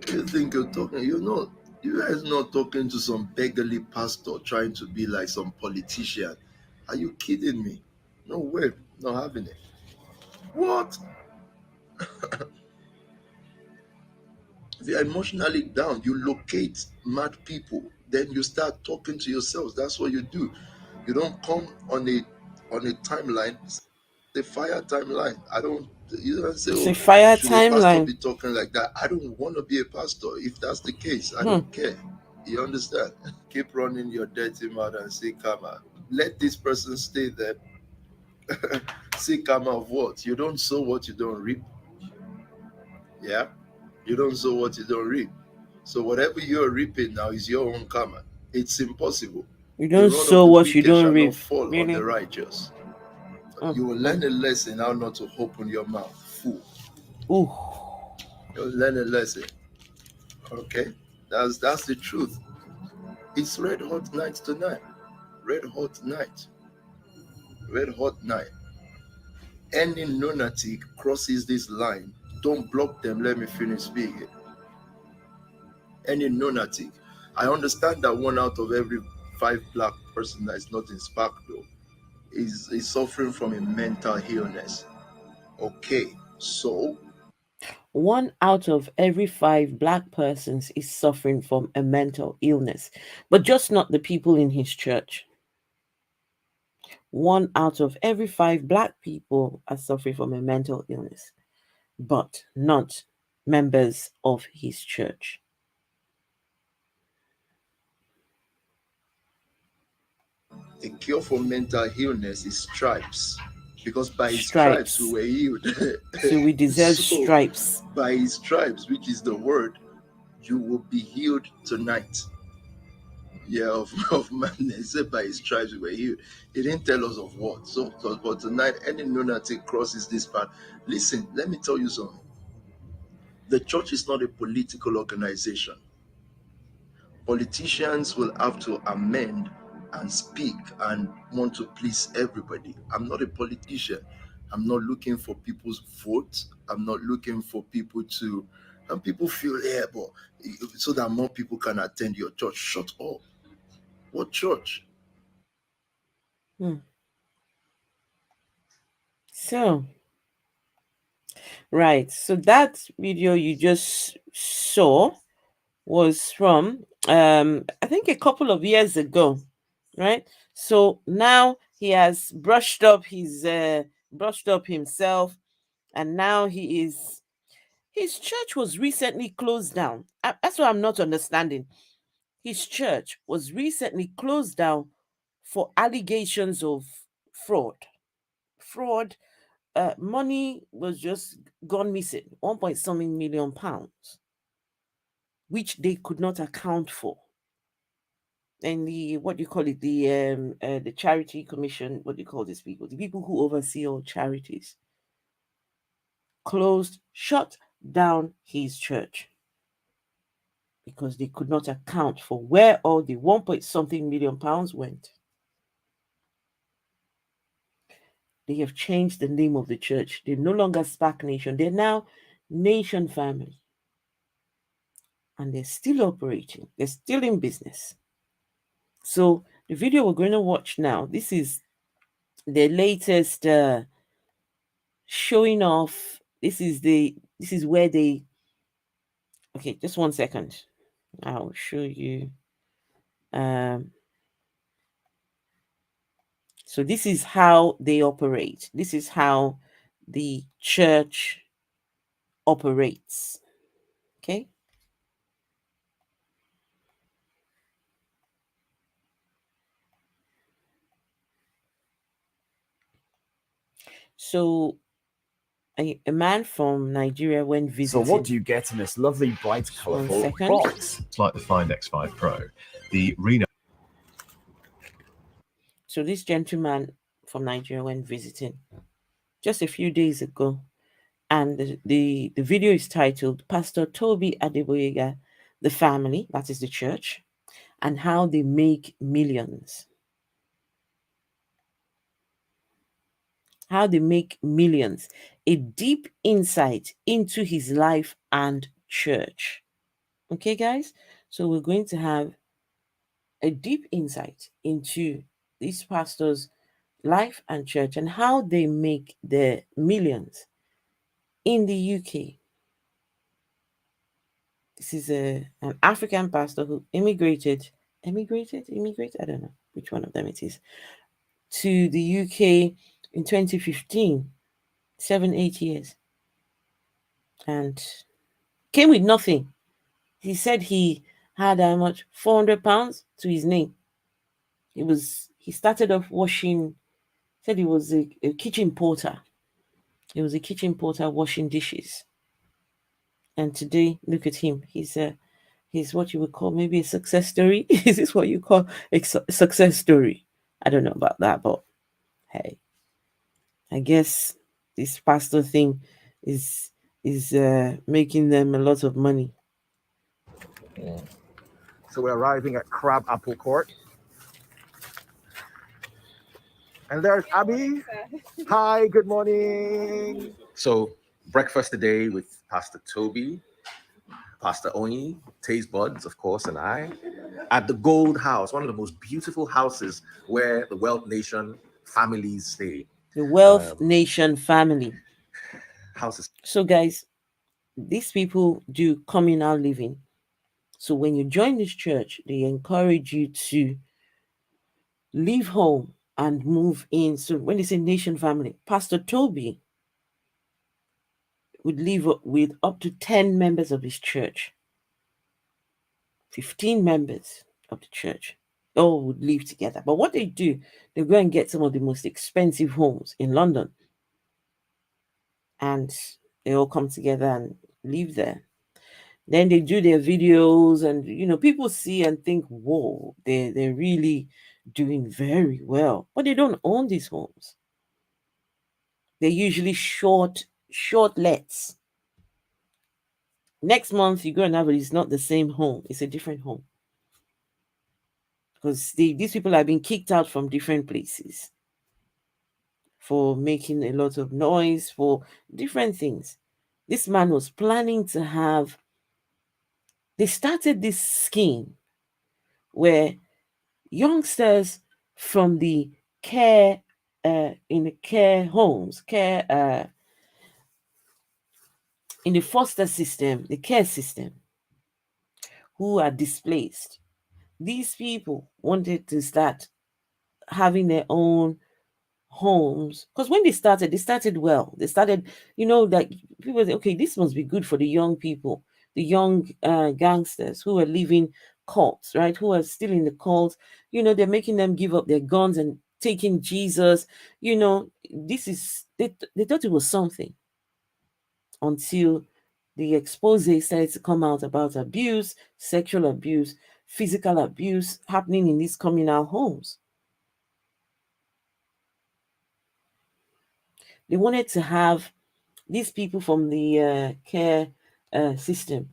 You think you're talking, you guys not talking to some beggarly pastor trying to be like some politician. Are you kidding me? No way, not having it. What? If you're emotionally down, you locate mad people, then you start talking to yourselves. That's what you do. You don't come on a timeline, the fire timeline. You don't say, It's oh, a fire should a pastor timeline. be talking like that? I don't want to be a pastor. If that's the case, I don't care. You understand? Keep running your dirty mouth and say karma. Let this person stay there. See karma of what? You don't sow what you don't reap. Yeah? You don't sow what you don't reap. So whatever you're reaping now is your own karma. It's impossible. You don't sow what you don't reap. Shall not fall on the righteous. You will learn a lesson how not to open your mouth. Fool. Ooh. You'll learn a lesson. Okay? That's the truth. It's red hot night tonight. Red hot night. Red hot night. Any lunatic crosses this line, don't block them. Let me finish speaking. Any lunatic. I understand that one out of every five black person that is not in SPAC though is suffering from a mental illness. Okay, so 1 out of every 5 black persons is suffering from a mental illness, but just not the people in his church. 1 out of every 5 black people are suffering from a mental illness, but not members of his church. the cure for mental illness is stripes. Because by his stripes we Stripes. were healed. So we deserve So stripes. by his stripes, which is the word, you will be healed tonight. Yeah, of madness. He said by his stripes we were healed. He didn't tell us of what. So but tonight, any lunatic crosses this path. Listen, let me tell you something. The church is not a political organization. Politicians will have to amend and speak and want to please everybody. I'm not a politician. I'm not looking for people's votes. I'm not looking for people to, and people feel, yeah, but so that more people can attend your church. Shut up. What church? Hmm. So, right. So that video you just saw was from I think a couple of years ago, right? So now he has brushed up himself, and now his church was recently closed down. That's what I'm not understanding. His church was recently closed down for allegations of fraud. Fraud, money was just gone missing, 1 point something million pounds, which they could not account for. And the what do you call it, the charity commission, what do you call these people, the people who oversee all charities, shut down his church because they could not account for where all the 1 point something million pounds went. They have changed the name of the church. They're no longer SPAC Nation, they're now Nation Family, and they're still operating, they're still in business. So the video we're going to watch now, this is the latest showing off. This is where they, okay, just 1 second, I'll show you. So this is how they operate. This is how the church operates. Okay. So a man from Nigeria went visiting. So what do you get in this lovely, bright, colourful box? It's like the Find X5 Pro. The Reno. So this gentleman from Nigeria went visiting just a few days ago, and the video is titled Pastor Tobi Adegboyega, the family, that is the church, and how they make millions. How they make millions. A deep insight into his life and church. Okay, guys? So we're going to have a deep insight into these pastors' life and church and how they make their millions in the UK. This is an African pastor who immigrated, I don't know which one of them it is, to the UK in 2015, 7-8 years, and came with nothing. He said he had how much, £400 to his name. He started off washing, said he was a kitchen porter. He was a kitchen porter washing dishes. And today, look at him. He's what you would call maybe a success story. Is this what you call a success story? I don't know about that, but hey, I guess this pastor thing is making them a lot of money. So we're arriving at Crab Apple Court. And there's Abby. Hi, good morning. So, breakfast today with Pastor Tobi, Pastor Oni, Taste Buds, of course, and I, at the Gold House, one of the most beautiful houses where the Wealth Nation families stay. The Wealth Nation family. Houses. So, guys, these people do communal living. So, when you join this church, they encourage you to leave home and move in. So, when they say nation family, Pastor Tobi would live with up to 10 members of his church, 15 members of the church. All would live together. But what they do, they go and get some of the most expensive homes in London. And they all come together and live there. Then they do their videos, and people see and think, whoa, they're really doing very well. But they don't own these homes. They're usually short lets. Next month you go and have it, it's not the same home, it's a different home. Because these people have been kicked out from different places for making a lot of noise, for different things. This man was planning to have, they started this scheme where youngsters from the care, in the care homes, in the foster system, the care system, who are displaced, these people wanted to start having their own homes. Because when they started well. They started, like people say, okay, this must be good for the young people, the young gangsters who are leaving cults, right? Who are still in the cults. They're making them give up their guns and taking Jesus. They thought it was something until the expose started to come out about abuse, sexual abuse, physical abuse happening in these communal homes. They wanted to have these people from the care system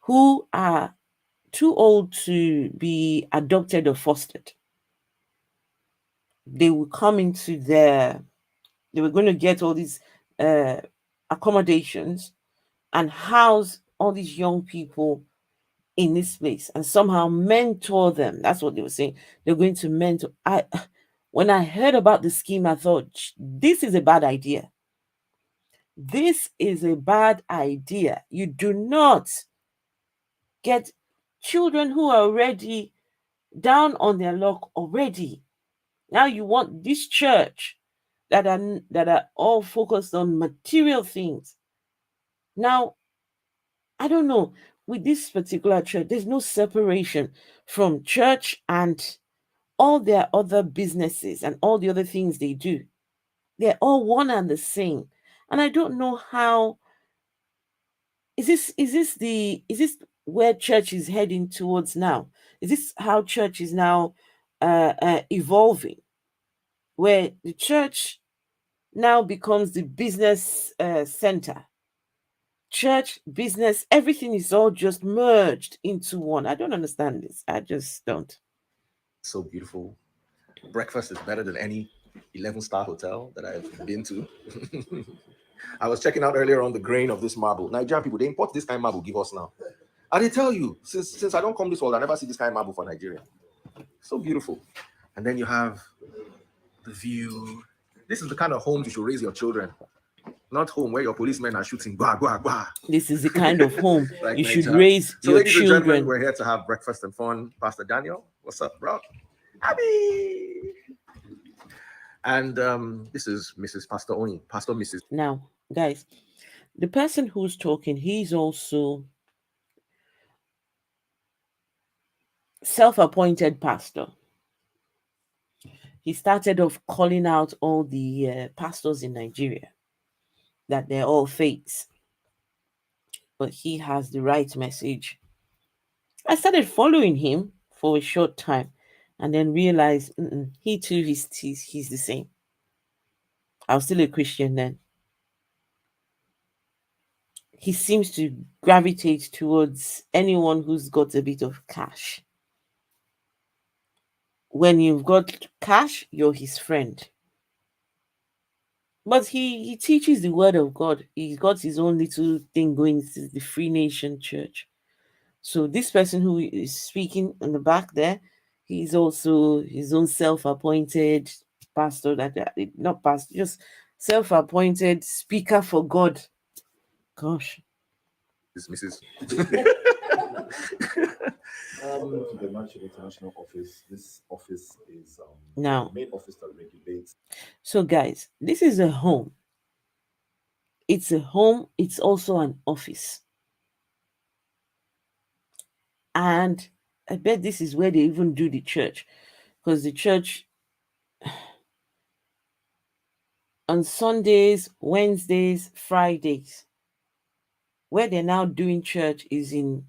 who are too old to be adopted or fostered. They will come into they were going to get all these accommodations and house all these young people in this place and somehow mentor them. That's what they were saying. They're going to mentor. When I heard about the scheme, I thought, this is a bad idea. This is a bad idea. You do not get children who are already down on their luck already. Now you want this church that are all focused on material things. Now, I don't know, with this particular church, there's no separation from church and all their other businesses and all the other things they do. They're all one and the same. And I don't know how is this where church is heading towards now? Is this how church is now evolving, where the church now becomes the business center? Church, business, everything is all just merged into one. I don't understand this. I just don't. So beautiful. Breakfast is better than any 11-star hotel that I've been to. I was checking out earlier on the grain of this marble. Nigerian people, they import this kind of marble, give us now. I did tell you, since I don't come this world, I never see this kind of marble for Nigeria. So beautiful. And then you have the view. This is the kind of home you should raise your children. Not home where your policemen are shooting. Bah, bah, bah. This is the kind of home like you should raise your ladies children. And gentlemen, we're here to have breakfast and fun. Pastor Daniel, what's up, bro? Abby. And this is Mrs. Pastor Oni, Pastor Mrs. Now, guys, the person who's talking, he's also self-appointed pastor. He started off calling out all the pastors in Nigeria that they're all fakes. But he has the right message. I started following him for a short time and then realized he too, he's the same. I was still a Christian then. He seems to gravitate towards anyone who's got a bit of cash. When you've got cash, you're his friend. But he teaches the word of God. He's got his own little thing going. This is the Free Nation Church. So this person who is speaking in the back there, he's also his own self-appointed pastor. Not pastor, just self-appointed speaker for God. Gosh. This Mrs. To the Match International Office. This office is now the main office that regulates. So guys, this is a home. It's a home, it's also an office. And I bet this is where they even do the church. Because the church on Sundays, Wednesdays, Fridays, where they're now doing church is in,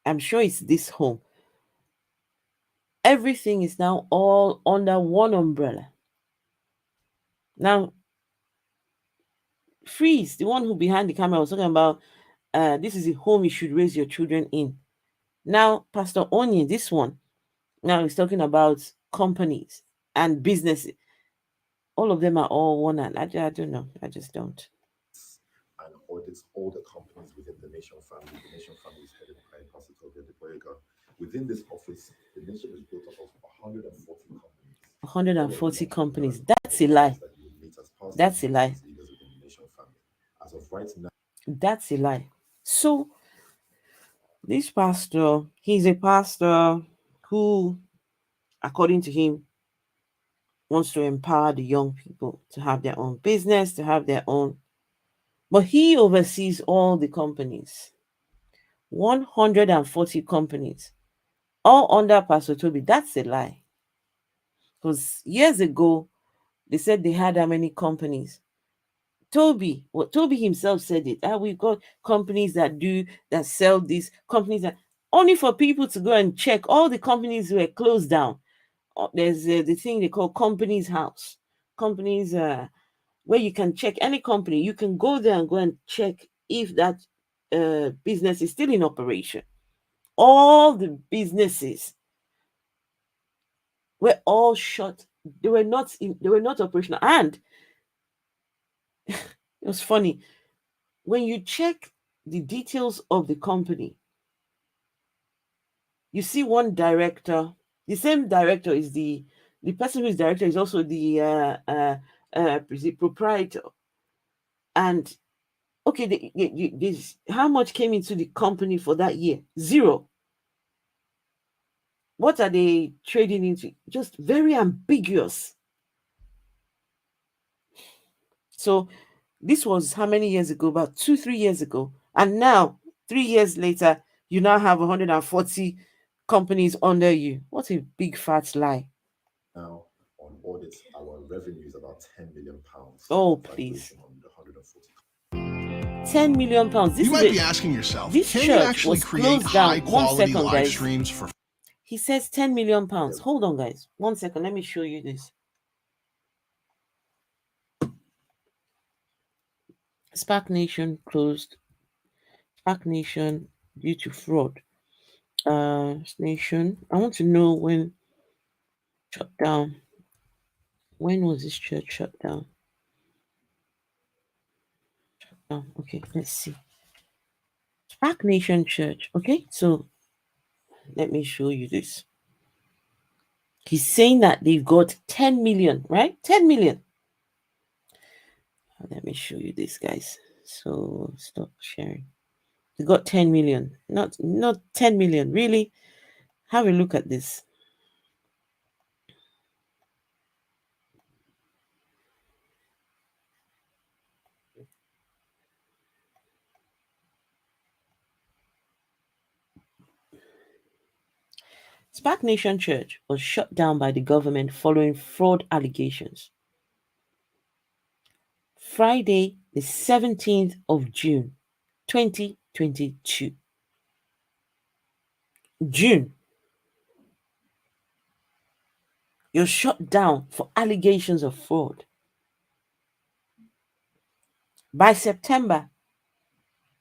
I'm sure it's this home. Everything is now all under one umbrella. Now, Freeze, the one who behind the camera was talking about, this is a home you should raise your children in. Now, Pastor Onion, this one, now he's talking about companies and businesses. All of them are all one, and I don't know. I just don't. And audits all the companies within the Nation family. The Nation family is headed by Pastor Tobi Adegboyega. Within this office, the nation is built up of 140 companies. 140 companies. That's a lie. That's a lie. As of right now, that's a lie. So, this pastor, he's a pastor who, according to him, wants to empower the young people to have their own business, to have their own. But he oversees all the companies. 140 companies. All under Pastor Tobi. That's a lie. Because years ago, they said they had how many companies? Tobi himself said it. We've got companies that sell this, companies that only for people to go and check. All the companies were closed down. There's the thing they call companies house. Companies where you can check any company. You can go there and go and check if that business is still in operation. All the businesses were all shut. They were not operational. And it was funny. When you check the details of the company, you see one director. The same director is the person who is director is also the proprietor. And okay, how much came into the company for that year? Zero. What are they trading into? Just very ambiguous. So this was how many years ago? About 2-3 years ago. And now, 3 years later, you now have 140 companies under you. What a big fat lie. Now, on audits, our revenue is about £10 million. Oh, please. 10 million pounds. You might be asking yourself, this can church you actually was create closed down. high quality live guys. streams for... He says 10 million pounds. Hold on, guys. 1 second. Let me show you this. Spark Nation closed. Spark Nation due to fraud. Nation. I want to know when shut down. When was this church shut down? Okay, let's see. Spark Nation Church. Okay, so let me show you this. He's saying that they've got 10 million, right? 10 million. Let me show you this, guys. So stop sharing. They got 10 million. Not 10 million. Really? Have a look at this. Spark Nation Church was shut down by the government following fraud allegations. Friday, the 17th of June, 2022. June. You're shut down for allegations of fraud. By September,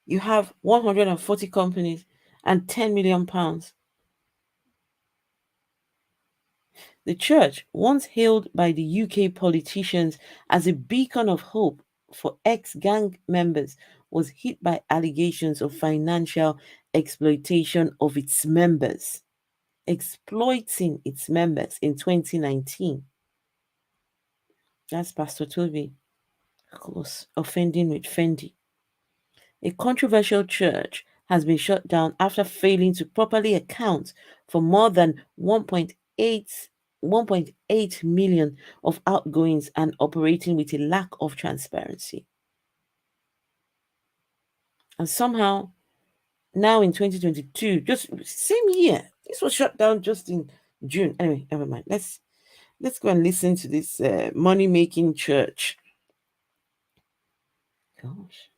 you have 140 companies and 10 million pounds. The church, once hailed by the UK politicians as a beacon of hope for ex gang members, was hit by allegations of financial exploitation of its members, exploiting its members in 2019. That's Pastor Tobi, of course, offending with Fendi. A controversial church has been shut down after failing to properly account for more than 1.8 million of outgoings and operating with a lack of transparency. And somehow, now in 2022, just same year, this was shut down just in June. Anyway, never mind. Let's go and listen to this money making church. Gosh.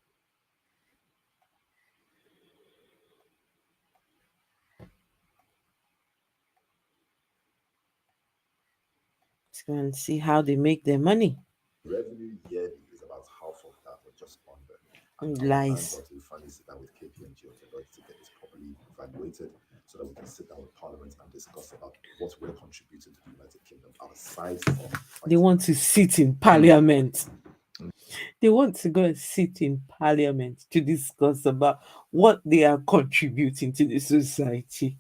Let's go and see how they make their money. Revenue yearly is about half of that, or just under. Lies. We finally sit down with KPMG or Deloitte to get this properly evaluated, so that we can sit down with Parliament and discuss about what we're contributing to the United Kingdom outside of. They want to sit in Parliament. They want to go and sit in Parliament to discuss about what they are contributing to the society.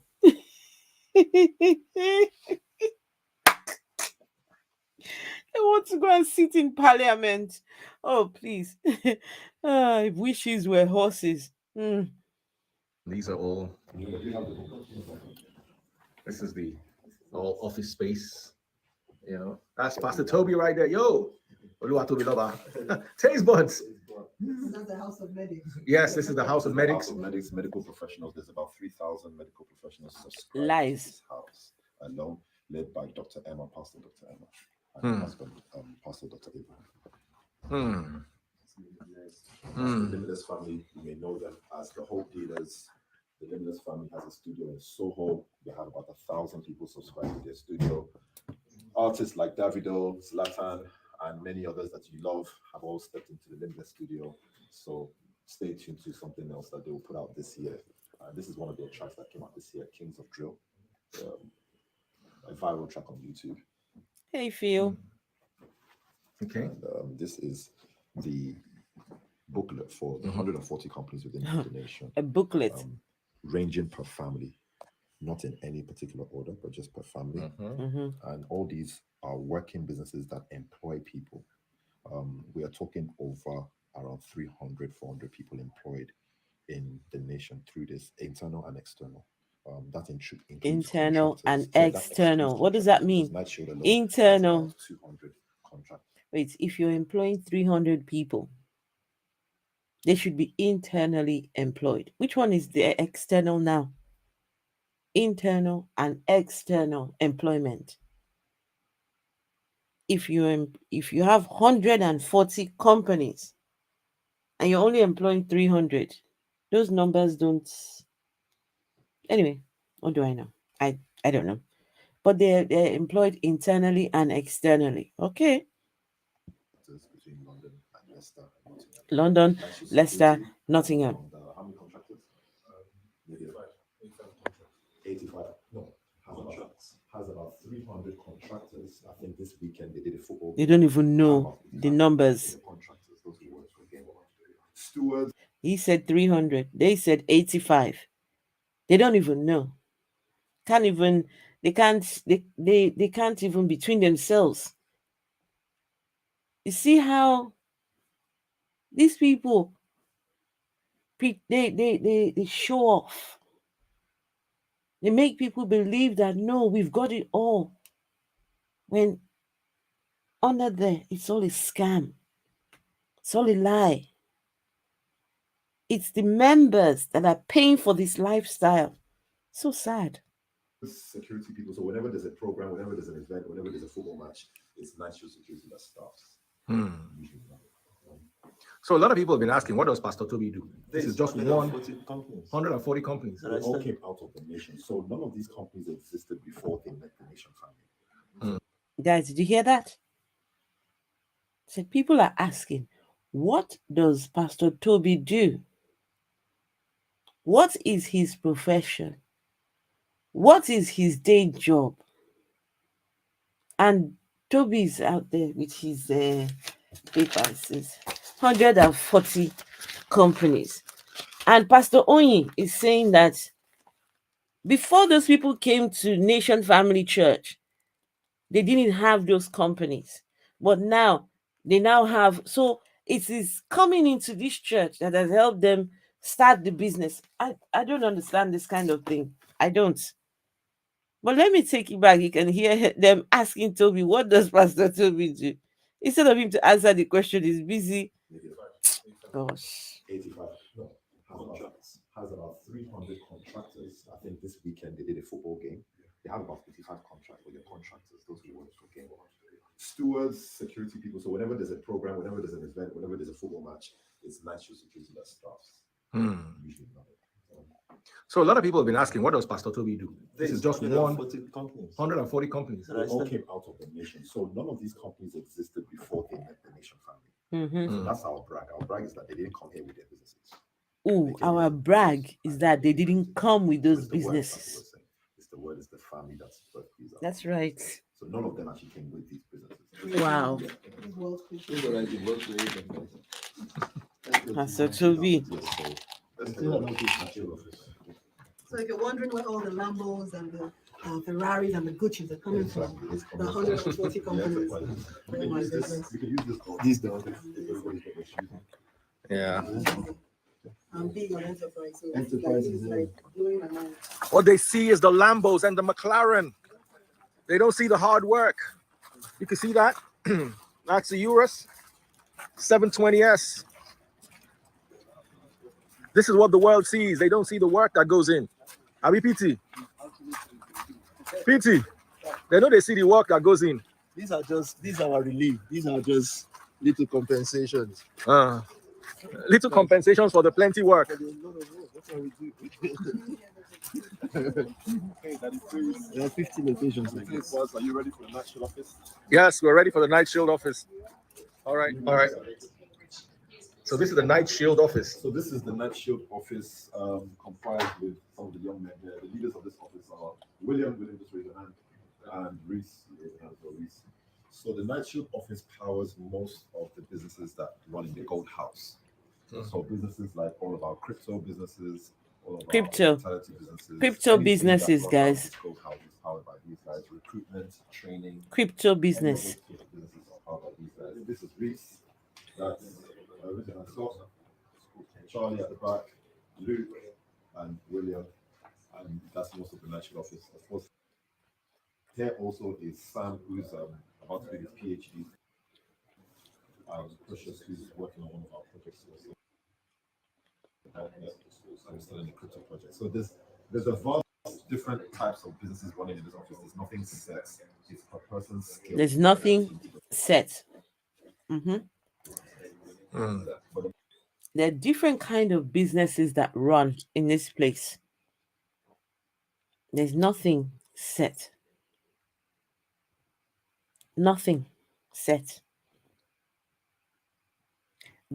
They want to go and sit in Parliament. Oh, please. If wishes were horses. These are all. This is the all office space. You know, that's Pastor Tobi right there. Yo, taste buds. That's the House of Medics. Yes, this is the House of Medics. Medical professionals. There's about 3,000 medical professionals subscribed Lies. to this house alone, led by Dr. Emma, Pastor Dr. Emma, and her husband, Pastor Dr. Abraham. The Limitless family, you may know them as the Hope Dealers. The Limitless family has a studio in Soho. They have about 1,000 people subscribed to their studio. Artists like Davido, Zlatan, and many others that you love have all stepped into the Limitless studio. So stay tuned to something else that they will put out this year. This is one of their tracks that came out this year, Kings of Drill, a viral track on YouTube. Hey, Phil. Okay. And this is the booklet for the 140 companies within the nation. A booklet. Ranging per family, not in any particular order, but just per family. And all these are working businesses that employ people. We are talking over around 300, 400 people employed in the nation through this, internal and external. That includes internal and external. What does that mean? Internal. 200 contractors. Wait, if you're employing 300 people, they should be internally employed. Which one is the external now? Internal and external employment. If you have 140 companies and you're only employing 300, those numbers don't. Anyway, what do I know? I don't know. But they're employed internally and externally. Okay. Between London and Leicester. London, Leicester, Nottingham. How many contractors? 85. No. Has about 300 contractors. I think this weekend they did a football. They don't even know the numbers. Contractors, those who work for game. Stewards. He said 300. They said 85. They don't even know. They can't even between themselves. You see how these people they show off. They make people believe that no, we've got it all. When under there, it's all a scam. It's all a lie. It's the members that are paying for this lifestyle. So sad. Security people. So whenever there's a program, whenever there's an event, whenever there's a football match, it's national security that staffs. So a lot of people have been asking, what does Pastor Tobi do? This is just 140 companies. They all came out of the nation. So none of these companies existed before they met the nation family. Guys, did you hear that? So people are asking, what does Pastor Tobi do? What is his profession? What is his day job? And Toby's out there with his papers. 140 companies. And Pastor Onyi is saying that before those people came to Nation Family Church, they didn't have those companies. But now, they now have. So it is coming into this church that has helped them start the business. I don't understand this kind of thing. I don't. But let me take you back. You can hear them asking Toby, what does Pastor Toby do? Instead of him to answer the question, he's busy. Gosh. 85, no, has about 300 contractors. I think this weekend they did a football game. They have about 55 contracts, but they're contractors, those who work for game. Stewards, security people. So whenever there's a program, whenever there's an event, whenever there's a football match, it's night show security that staffs. Usually not. So a lot of people have been asking, what does Pastor Toby do? This is just 140 companies. 140 companies. They all came out of the nation. So none of these companies existed before they met the nation family. So that's our brag. Our brag is that they didn't come here with their businesses. Our brag is that they didn't come with those businesses. It's the word, it's the family that's birthed these out. That's right. So none of them actually came with these businesses. Wow. Pastor Toby. So if you're wondering where all the Lambos and the Ferraris and the Gucci's are coming from, the 140 companies. Oh my goodness. We can use These dogs. Yeah. I'm big on enterprise. So Enterprise it's is like blowing my mind. What they see is the Lambos and the McLaren. They don't see the hard work. You can see that. That's the Urus 720S. This is what the world sees. They don't see the work that goes in. Are we PT? PT. They know they see the work that goes in. These are our relief. These are just little compensations. Little compensations for the plenty work. That's how we do. There are 50 locations like this. Are you ready for the night shield office? Yes, we're ready for the Night Shield office. All right. So this is the Night Shield office. So this is the Night Shield office, comprised with some of the young men here. The leaders of this office are William, just raise your hand, and Reese, raise your hand for Reese. So the Night Shield office powers most of the businesses that run in the Gold House. So businesses like all of our crypto businesses, all of our hospitality businesses, crypto businesses, guys. Gold House is powered by these guys. Recruitment, training, crypto business. Businesses are powered by these guys. This is Reese. That's original source. Charlie at the back, Luke and William, and that's most of the national office. Of course, here also is Sam, who's about to do his PhD. Precious, who's working on one of our projects also. I'm still in the crypto project. So there's a vast different types of businesses running in this office. There's nothing set. It's per person's skill. There's nothing set. There are different kind of businesses that run in this place. There's nothing set. Nothing set.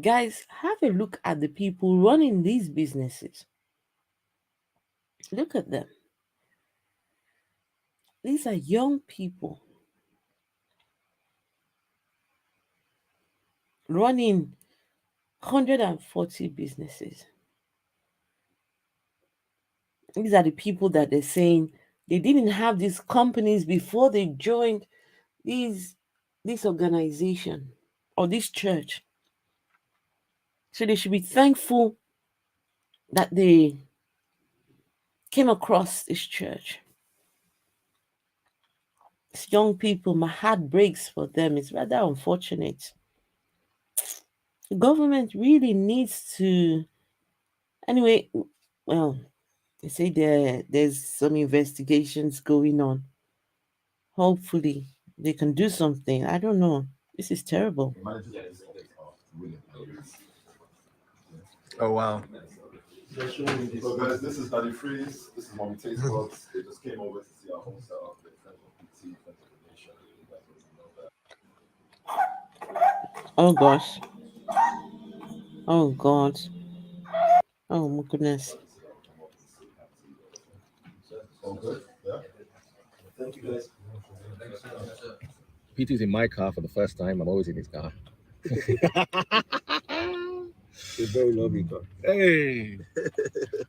Guys, have a look at the people running these businesses. Look at them. These are young people running 140 businesses. These are the people that they're saying they didn't have these companies before they joined this organization or this church. So they should be thankful that they came across this church. These young people, my heart breaks for them. It's rather unfortunate. The government really needs to. Anyway, well, they say there's some investigations going on. Hopefully, they can do something. I don't know. This is terrible. Oh, wow. So guys, this is Daddy Freeze. This is Mommy Taste Buds. They just came over to see our home setup. They're friends with PT, friends with the nation. You guys already know that. Oh gosh. Oh God. Oh my goodness. All good? Yeah? Thank you, guys. PT's in my car for the first time. I'm always in his car. It's a very lovely car. Hey.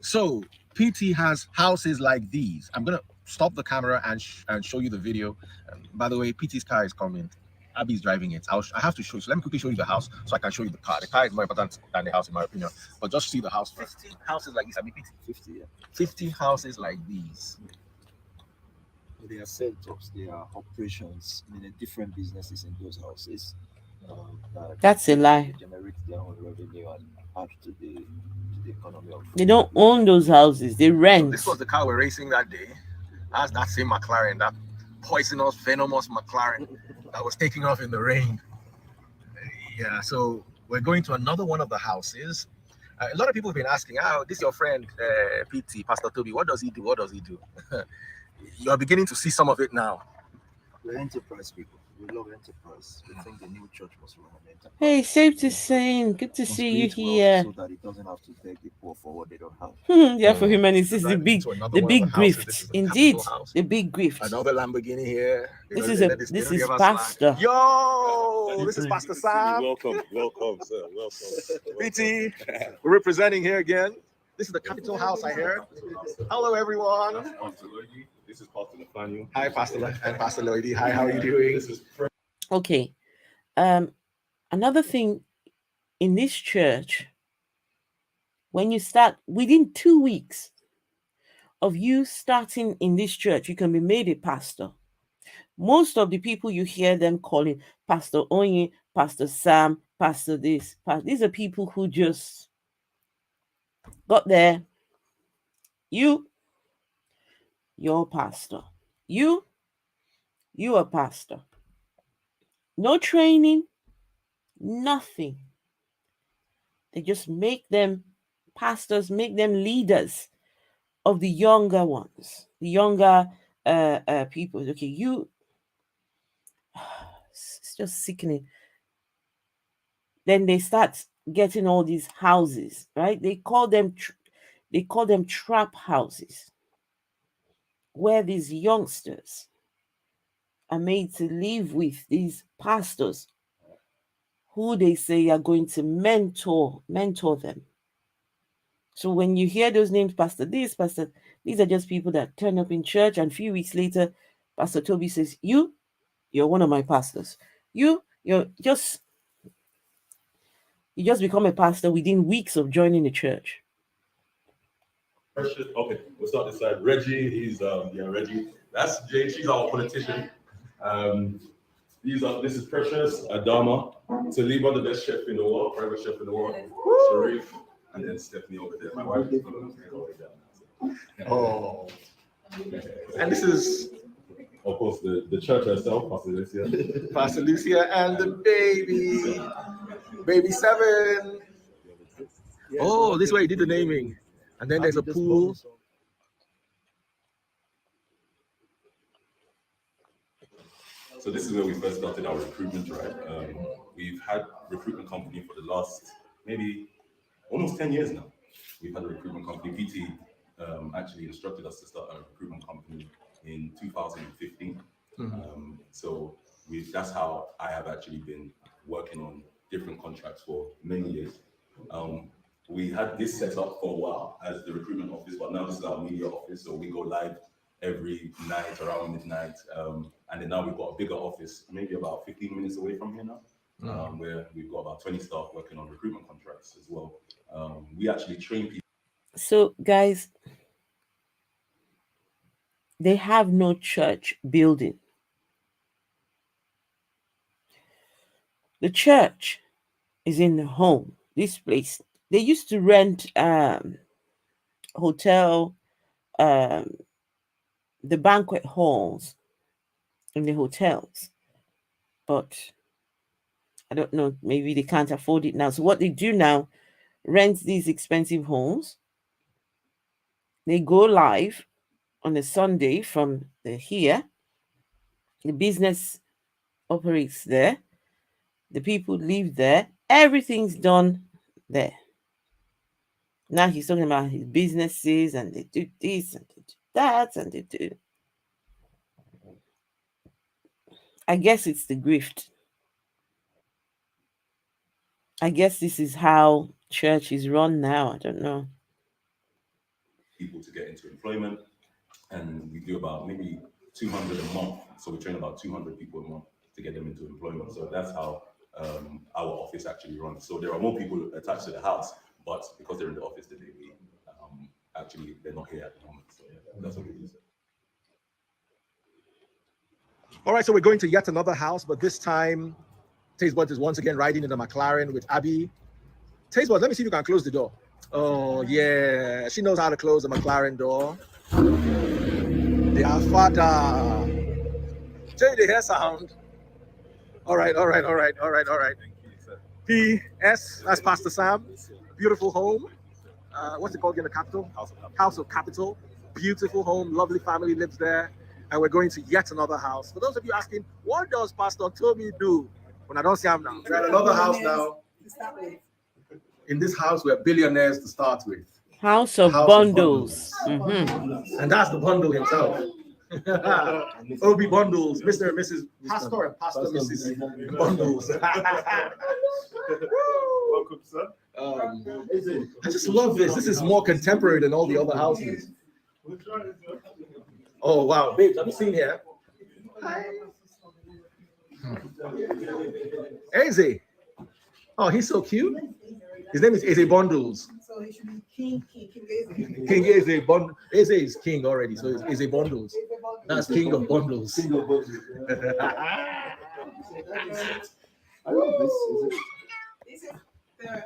So PT has houses like these. I'm gonna stop the camera and show you the video. By the way, PT's car is coming. Abby's driving it. I have to show you. So let me quickly show you the house so I can show you the car. The car is more important than the house, in my opinion. But just see the house first. 50 houses like this. I mean, PT. 50, yeah. 50 houses like these. They are setups, they are operations in the different businesses in those houses. That's a lie. Generate their own revenue and add to the economy of. They don't own those houses; they rent. So this was the car we're racing that day. That's that same McLaren, that poisonous, venomous McLaren that was taking off in the rain. Yeah. So we're going to another one of the houses. A lot of people have been asking, "Oh, this is your friend PT, Pastor Tobi. What does he do? What does he do?" You're beginning to see some of it now. We're enterprise people. We love enterprise. We think the new church must run an enterprise. Hey, safe to say, good to see you here. So that it doesn't have to beg the poor for what they don't have. Yeah, for humanity, this is the big grift. Indeed, the big grift. Another Lamborghini here. This is Pastor. Yo, this is Pastor Sam. Welcome, sir. Welcome. PT, we're representing here again. This is the Capitol House, I heard. Hello, everyone. This is Pastor Nathaniel. Hi, Pastor and Pastor Lloydie. Hi, how are you doing? Okay. Another thing in this church, when you start within 2 weeks of you starting in this church, you can be made a pastor. Most of the people you hear them calling Pastor Onye, Pastor Sam, Pastor this, these are people who just got there. You're pastor. You are pastor. No training, nothing. They just make them pastors, make them leaders of the younger ones, the younger people. Okay, it's just sickening. Then they start getting all these houses, right? They call them trap houses, where these youngsters are made to live with these pastors who they say are going to mentor them. So when you hear those names, Pastor this, Pastor, these are just people that turn up in church, and a few weeks later, Pastor Tobi says, you're one of my pastors. You just become a pastor within weeks of joining the church. Okay, we'll start this side. Reggie, he's Reggie. That's Jane, she's our politician. This is Precious, Adama, Taliba, the best chef in the world, private chef in the world, Sharif, and then Stephanie over there. My wife is going to go down. Oh. And this is, of course, the church herself, Pastor Lucia. Pastor Lucia and the baby 7. Oh, this is where he did the naming. And then there's a pool. So this is where we first started our recruitment drive. We've had recruitment company for the last maybe almost 10 years now. We've had a recruitment company. PT actually instructed us to start a recruitment company in 2015. So that's how I have actually been working on different contracts for many years. We had this set up for a while as the recruitment office, but now this is our media office. So we go live every night around midnight. And then now we've got a bigger office, maybe about 15 minutes away from here now, where we've got about 20 staff working on recruitment contracts as well. We actually train people. So, guys, they have no church building. The church is in the home. This place, they used to rent hotel, the banquet halls in the hotels, but I don't know, maybe they can't afford it now. So what they do now, rent these expensive homes. They go live on a Sunday from here. The business operates there. The people live there. Everything's done there. Now he's talking about his businesses, and they do this and they do that and they do. I guess it's the grift. I guess this is how church is run now. I don't know. People to get into employment, and we do about maybe 200 a month. So we train about 200 people a month to get them into employment. So that's how our office actually runs. So there are more people attached to the house, but because they're in the office today, we actually they're not here at the moment. So yeah, that's what we do. All right, so we're going to yet another house, but this time Tastebud is once again riding in the McLaren with Abby. Tastebud, let me see if you can close the door. Oh, yeah. She knows how to close the McLaren door. Their father. Tell you the hair sound. All right. P.S. That's Pastor Sam. Beautiful home. What's it called again? The capital? House of Capital. Beautiful home. Lovely family lives there. And we're going to yet another house. For those of you asking, what does Pastor Tobi do? When I don't see him now. We're at another house now. In this house, we're billionaires to start with. House of Bundles. Mm-hmm. And that's the bundle himself. Obi Bundles, Mr. and Mrs. Pastor and Pastor Mrs. Bundles. Welcome, sir. I just love this. This is more contemporary than all the other houses. Oh, wow. Babes, have you seen here? Hi. Eze. Oh, he's so cute. His name is Eze Bundles. So he should be King Eze. King Eze Bundles. Eze is king already, so it's Eze Bundles. That's King of Bundles. I love this. This is the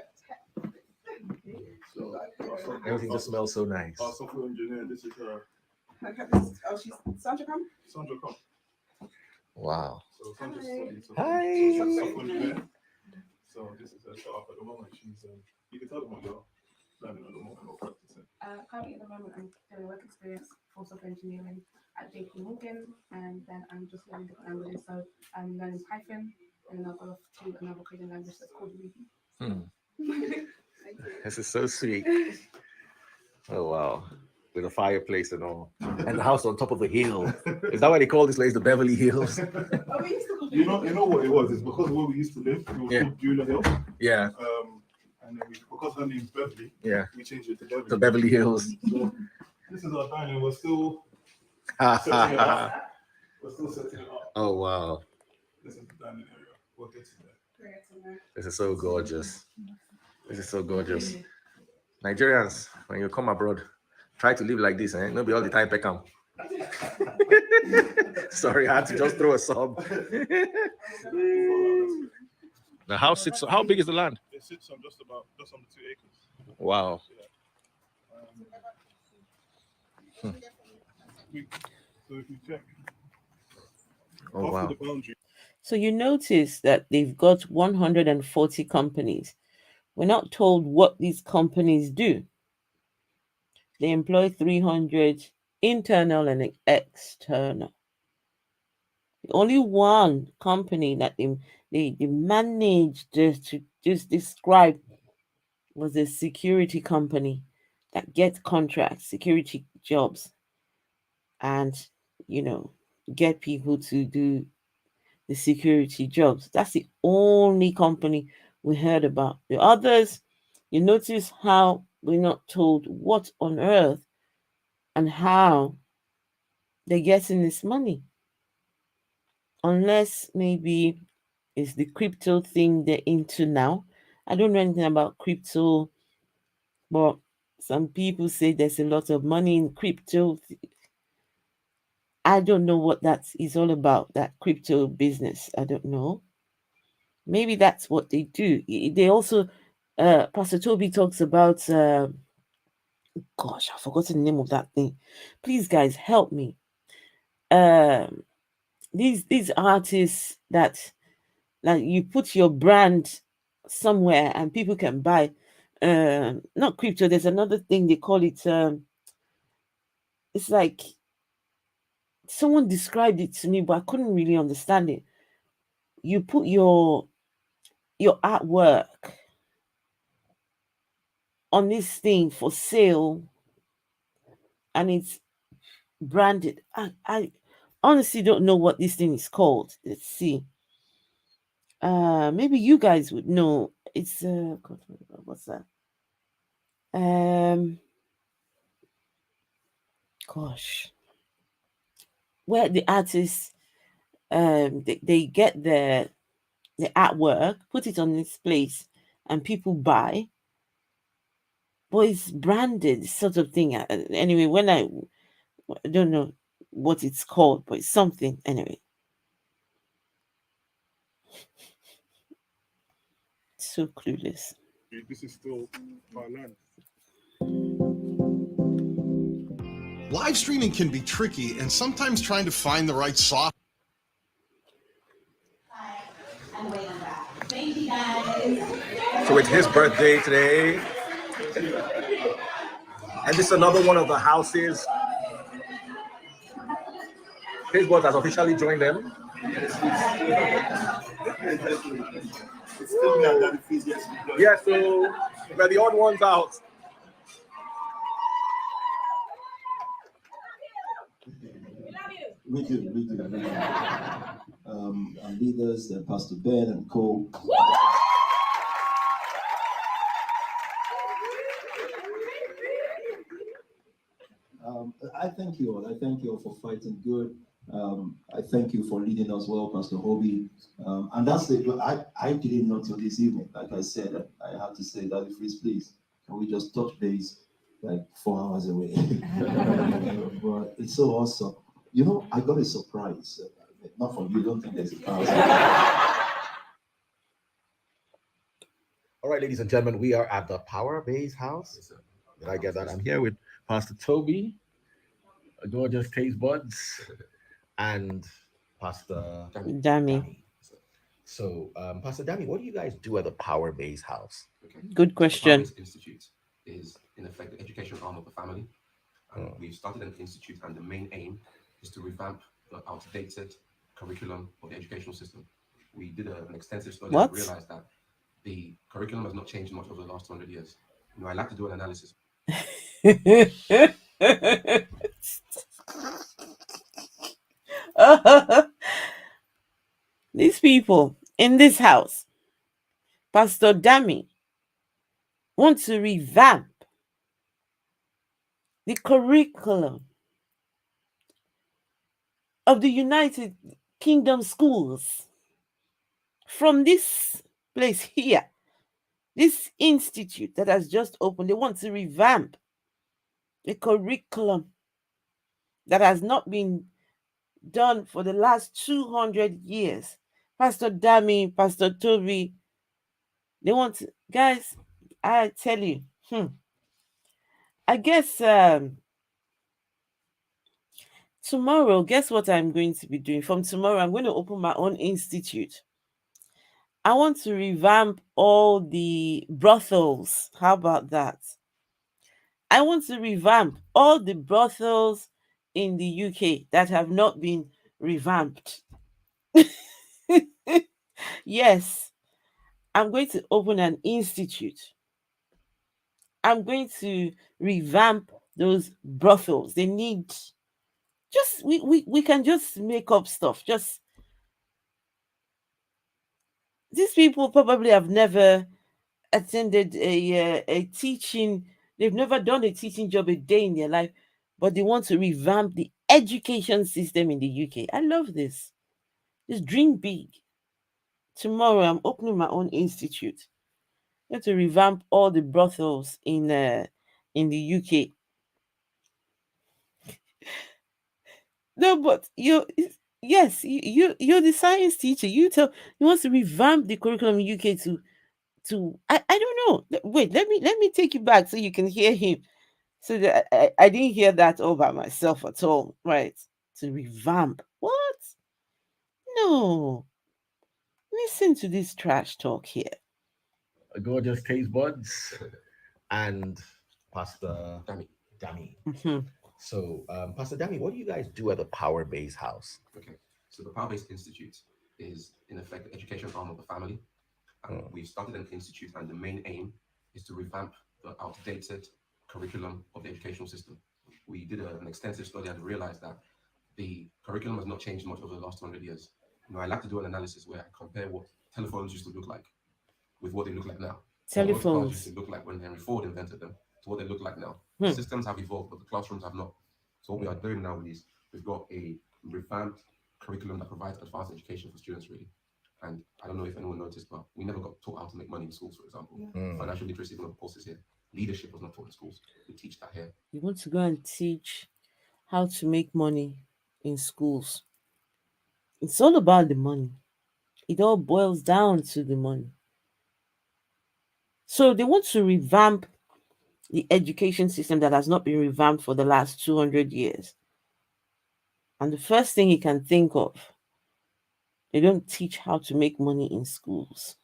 everything just smells so nice. Our software engineer, this is her. oh, she's Sandra come? Sandra, come. Wow. So Sandra's studying Hi. software engineer. So this is her setup at the moment. She's you can tell them what you're learning at the moment or practicing. Currently at the moment I'm doing work experience for software engineering at JP Morgan, and then I'm just learning different languages. So I'm learning Python, and then I'll go off to another coding language that's called Ruby. This is so sweet. Oh wow. With a fireplace and all. And the house on top of a hill. Is that why they call this place the Beverly Hills? You know what it was? It's because where we used to live, it was called Beulah Hill. Yeah. And then because her name's Beverly, we changed it to Beverly. The Beverly Hills. So this is our dining. We're still setting it up. Oh wow. This is the dining area. We'll get to that. This is so gorgeous. Nigerians, when you come abroad, try to live like this, eh? Not be all the time Peckham. Sorry, I had to just throw a sob. The house sits. How big is the land? It sits on just under 2 acres. Wow. So if you check, oh wow. The boundary. So you notice that they've got 140 companies. We're not told what these companies do. They employ 300 internal and external. Only one company that they managed to just describe was a security company that gets contracts, security jobs, and get people to do the security jobs. That's the only company we heard about. The others, you notice how we're not told what on earth and how they're getting this money. Unless maybe it's the crypto thing they're into now. I don't know anything about crypto, but some people say there's a lot of money in crypto. I don't know what that is all about, that crypto business. I don't know. Maybe that's what they do. They also, Pastor Tobi talks about, gosh, I've forgotten the name of that thing. Please, guys, help me. These artists that you put your brand somewhere and people can buy. Not crypto. There's another thing they call it. It's like someone described it to me, but I couldn't really understand it. You put your artwork on this thing for sale, and it's branded. I honestly don't know what this thing is called. Let's see. Maybe you guys would know. It's God, what's that? Um, gosh, where the artists they get the artwork, put it on this place, and people buy. But it's branded sort of thing. Anyway, when I don't know what it's called, but it's something anyway. So clueless. This is still land. Live streaming can be tricky, and sometimes trying to find the right software. So it's his birthday today. And this is another one of the houses. His boss has officially joined them. Yeah, so we're the odd ones out. We do. Our leaders, Pastor Ben and Co. I thank you all. I thank you all for fighting good. I thank you for leading us well, Pastor Hobie. And that's it. I didn't know till this evening. Like I said, I have to say, Daddy Freeze, please, can we just touch base like 4 hours away? But it's so awesome. You know, I got a surprise. Not from you, don't think there's a surprise. All right, ladies and gentlemen, we are at the Power Base House. Yes, did I get that? I'm here with Pastor Tobi, gorgeous taste buds, and Pastor Dami. So, Pastor Dami, what do you guys do at the Power Base House? Okay. Good question. The Power Base Institute is, in effect, the education arm of the family. And we've started an institute, and the main aim is to revamp the outdated curriculum of the educational system. We did an extensive study and realized that the curriculum has not changed much over the last 200 years. You know, I like to do an analysis. These people in this house, Pastor Dami, want to revamp the curriculum of the United Kingdom schools from this place here, this institute that has just opened. They want to revamp the curriculum that has not been done for the last 200 years. Pastor Dami, Pastor Tobi, they want to, guys, I tell you, I guess tomorrow, guess what I'm going to be doing? From tomorrow, I'm going to open my own institute. I want to revamp all the brothels. How about that? I want to revamp all the brothels in the UK that have not been revamped. Yes, I'm going to open an institute. I'm going to revamp those brothels. They need just we can just make up stuff. Just these people probably have never attended a teaching. They've never done a teaching job a day in their life, but they want to revamp the education system in the UK. I love this. Just dream big. Tomorrow, I'm opening my own institute. I have to revamp all the brothels in the UK. No, but yes, you're the science teacher. You want to revamp the curriculum in UK to I don't know. Wait, let me take you back so you can hear him. So that I didn't hear that all by myself at all, right? To revamp. What? No. Listen to this trash talk here. Gorgeous taste buds and Pastor Dami. So, Pastor Dami, what do you guys do at the Power Base House? Okay, so the Power Base Institute is, in effect, the education arm of the family. And we've started an institute, and the main aim is to revamp the outdated curriculum of the educational system. We did an extensive study and realized that the curriculum has not changed much over the last 200 years. I like to do an analysis where I compare what telephones used to look like with what they look like now. What cars used to look like when Henry Ford invented them to what they look like now. The systems have evolved, but the classrooms have not. So what we are doing now is we've got a revamped curriculum that provides advanced education for students, really. And I don't know if anyone noticed, but we never got taught how to make money in schools, for example. Financial literacy is one of the courses here. Leadership was not taught in schools. We teach that here. You want to go and teach how to make money in schools. It's all about the money. It all boils down to the money. So they want to revamp the education system that has not been revamped for the last 200 years. And the first thing you can think of, they don't teach how to make money in schools.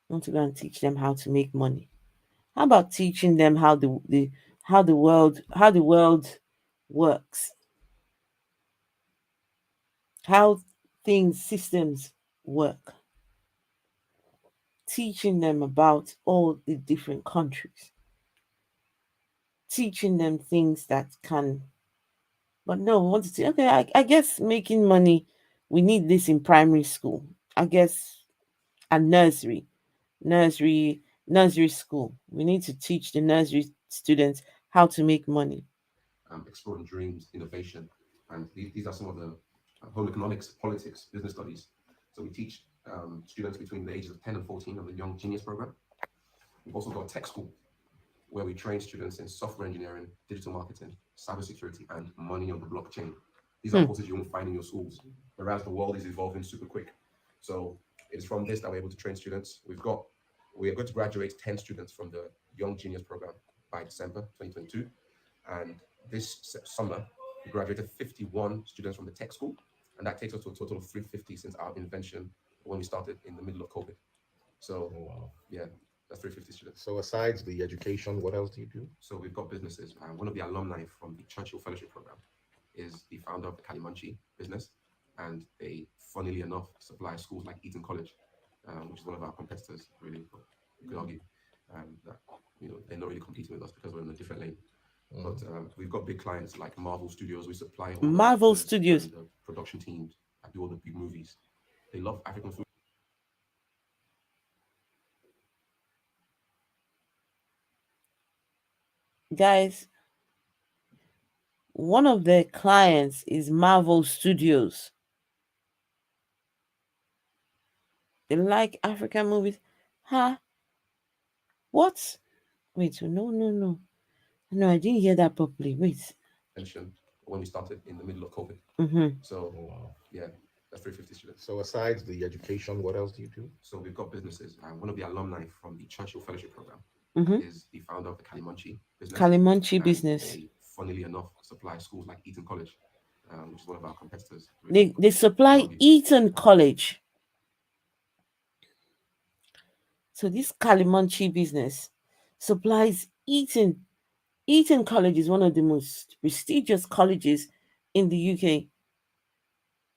They want to go and teach them how to make money. How about teaching them how the world works? How systems work? Teaching them about all the different countries. Teaching them things that can. But no, we want to say, okay, I guess making money, we need this in primary school. I guess and nursery school. We need to teach the nursery students how to make money. Exploring dreams, innovation, and these are some of the home economics, politics, business studies. So we teach students between the ages of 10 and 14 on the Young Genius program. We've also got a tech school where we train students in software engineering, digital marketing, cybersecurity, and money on the blockchain. These are courses you won't find in your schools, whereas the world is evolving super quick. So it's from this that we're able to train students. We are going to graduate 10 students from the Young Genius program by December 2022. And this summer, we graduated 51 students from the tech school. And that takes us to a total of 350 since our invention when we started in the middle of COVID. So, yeah, that's 350 students. So aside the education, what else do you do? So we've got businesses. One of the alumni from the Churchill Fellowship Program is the founder of the Kalimanchi business. And they, funnily enough, supply schools like Eton College, which is one of our competitors, really. You could argue that they're not really competing with us because we're in a different lane. But we've got big clients like Marvel Studios. We supply all Marvel Studios and the production teams that do all the big movies. They love African food. Guys, one of their clients is Marvel Studios. They like African movies. Huh? What? Wait, no. No, I didn't hear that properly. Wait. When we started in the middle of COVID. So, yeah, that's 350 students. So aside the education, what else do you do? So we've got businesses. One of the alumni from the Churchill Fellowship Program is the founder of the Kalimanchi business. Business. They, funnily enough, supply schools like Eton College, which is one of our competitors. They supply Eton College. So this Kalimanchi business supplies Eton. Eton College is one of the most prestigious colleges in the UK.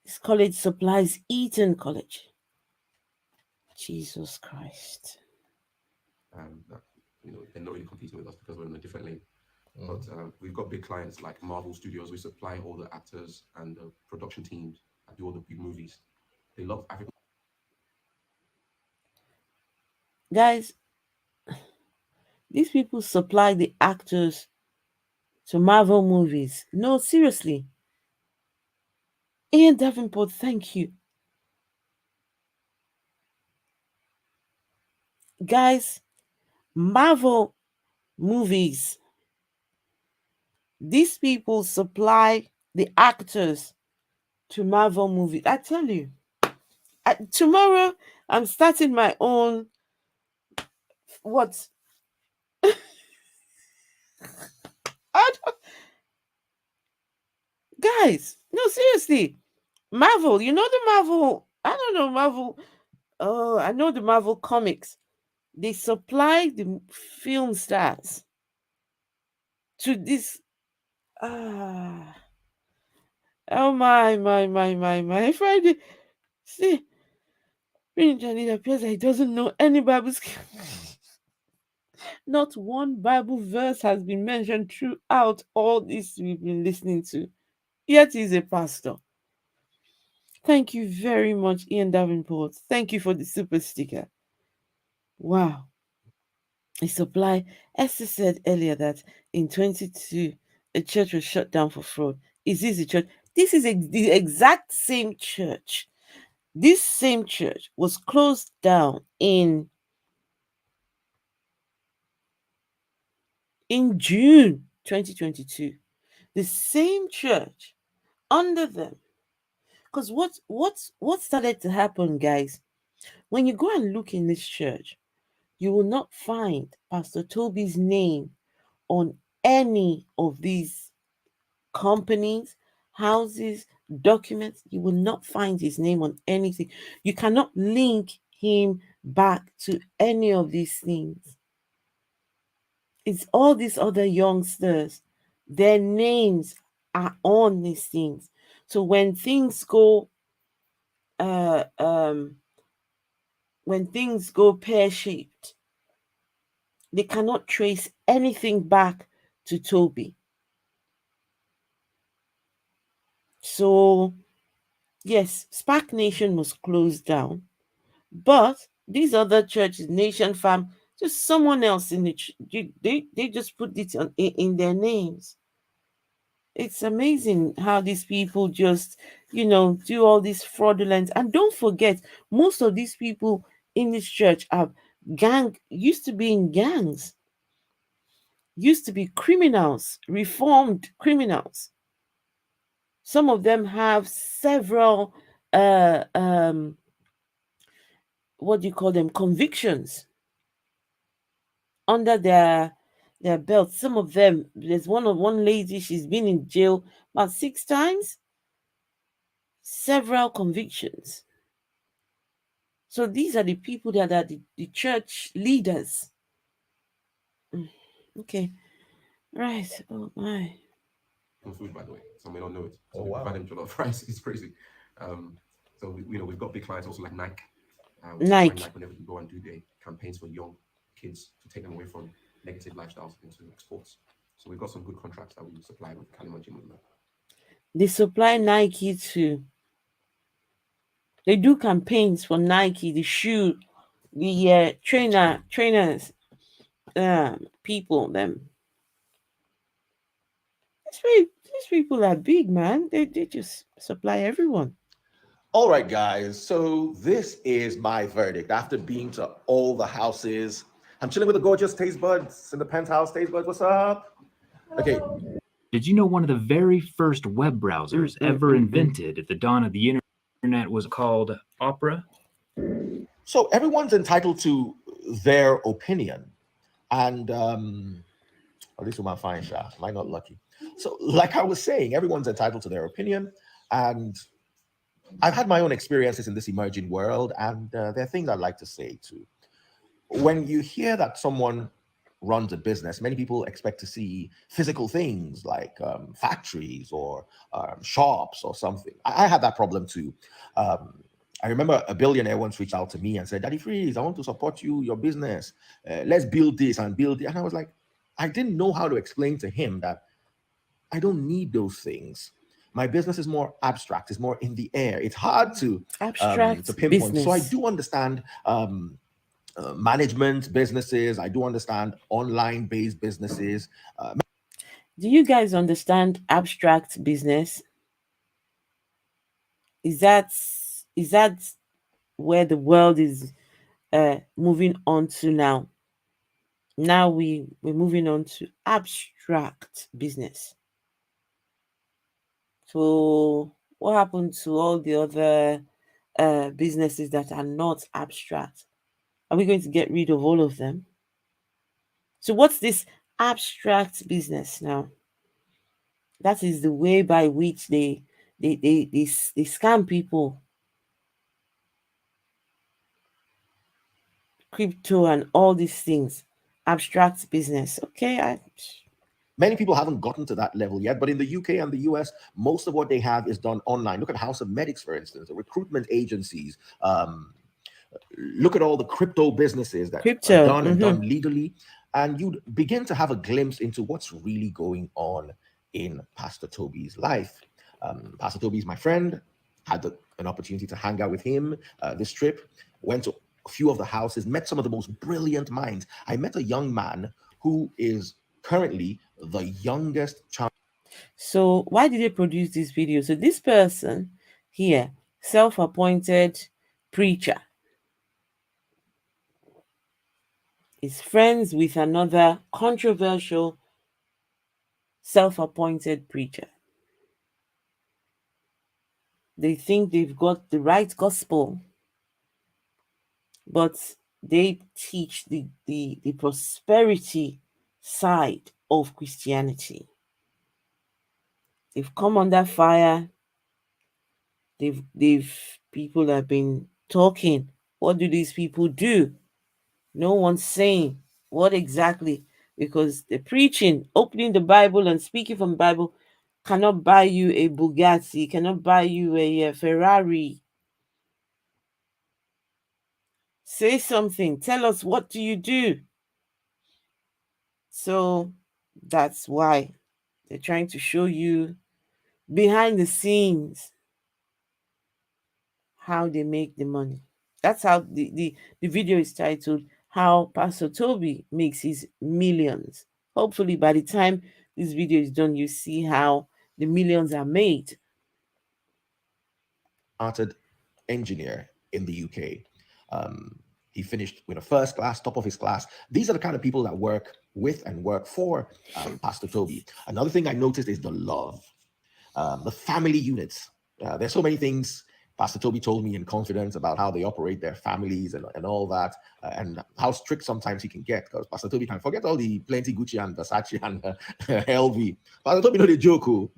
This college supplies Eton College. Jesus Christ. They're not really competing with us because we're in a different lane. But we've got big clients like Marvel Studios. We supply all the actors and the production teams that do all the big movies. They love African. Guys, these people supply the actors to Marvel movies. No, seriously. Ian Davenport, thank you. Guys, Marvel movies. These people supply the actors to Marvel movies. I tell you, tomorrow I'm starting my own. What? Guys, no, seriously. Marvel, you know the Marvel. I don't know Marvel. Oh, I know the Marvel comics. They supply the film stars to this. Oh my Friday. See, Prince Janine appears that he doesn't know any Bible. Not one Bible verse has been mentioned throughout all this we've been listening to. Yet he's a pastor. Thank you very much, Ian Davenport. Thank you for the super sticker. Wow. A supply. Esther said earlier that in 22, a church was shut down for fraud. Is this the church? This is the exact same church. This same church was closed down in June 2022. The same church under them. Because what started to happen, guys? When you go and look in this church, you will not find Pastor Tobi's name on any of these companies, houses, documents. You will not find his name on anything. You cannot link him back to any of these things. It's all these other youngsters. Their names are on these things. So when things go uh um pear-shaped, they cannot trace anything back to Tobi. So yes, Spark Nation was closed down, but these other churches, Nation Farm, just someone else in they just put it in their names. It's amazing how these people just, do all this fraudulent. And don't forget, most of these people in this church are used to be in gangs, used to be criminals, reformed criminals. Some of them have several, uh, um, what do you call them, convictions under their belt. Some of them, there's one lady, she's been in jail about 6 times, several convictions. So these are the people that are the church leaders. Okay. Right. Oh my. Food, by the way. Some may not know it. So we provide them jollof rice. It's crazy. So we've got big clients also like Nike. Nike whenever we go and do their campaigns for young kids to take them away from negative lifestyles into sports. So we've got some good contracts that we supply with Kalimanjaro movement. They supply Nike too. They do campaigns for Nike, the shoe, the trainers, people, them. These people are big, man. They just supply everyone. All right, guys. So this is my verdict. After being to all the houses, I'm chilling with the gorgeous taste buds in the penthouse. Taste buds, what's up? Okay. Did you know one of the very first web browsers ever invented at the dawn of the internet was called Opera? So everyone's entitled to their opinion. And at least with my fine shot, am I not lucky? So like I was saying, everyone's entitled to their opinion. And I've had my own experiences in this emerging world. And there are things I'd like to say too. When you hear that someone runs a business, many people expect to see physical things like factories or shops or something. I had that problem too. I remember a billionaire once reached out to me and said, Daddy Freeze, I want to support you, your business. Let's build this and build it. And I was like, I didn't know how to explain to him that I don't need those things. My business is more abstract. It's more in the air. It's hard to pinpoint. Business. So I do understand management businesses. I do understand online-based businesses. Do you guys understand abstract business? Is that where the world is moving on to now? Now we're moving on to abstract business. So what happened to all the other businesses that are not abstract? Are we going to get rid of all of them? So what's this abstract business now? That is the way by which they scam people. Crypto and all these things. Abstract business. Okay, Many people haven't gotten to that level yet, but in the UK and the US, most of what they have is done online. Look at House of Medics, for instance, the recruitment agencies. Look at all the crypto businesses that are done and done legally. And you'd begin to have a glimpse into what's really going on in Pastor Tobi's life. Pastor Tobi is my friend. Had an opportunity to hang out with him this trip. Went to a few of the houses, met some of the most brilliant minds. I met a young man who is currently the youngest child. So why did they produce this video? So this person here, self-appointed preacher, is friends with another controversial self-appointed preacher. They think they've got the right gospel, but they teach the prosperity side of Christianity. They've come under fire. They've people have been talking. What do these people do? No one's saying what exactly, because the preaching, opening the Bible and speaking from the Bible cannot buy you a Bugatti, cannot buy you a Ferrari. Say something. Tell us, what do you do? So that's why they're trying to show you behind the scenes how they make the money. That's how the video is titled, How Pastor Tobi Makes His Millions. Hopefully by the time this video is done, you see how the millions are made. Started engineer in the UK. He finished with a first class, top of his class. These are the kind of people that work with and work for Pastor Tobi. Another thing I noticed is the love, the family units. There's so many things Pastor Tobi told me in confidence about how they operate their families and all that, and how strict sometimes he can get, because Pastor Tobi can forget all the plenty Gucci and Versace and LV. Pastor Tobi know the joke.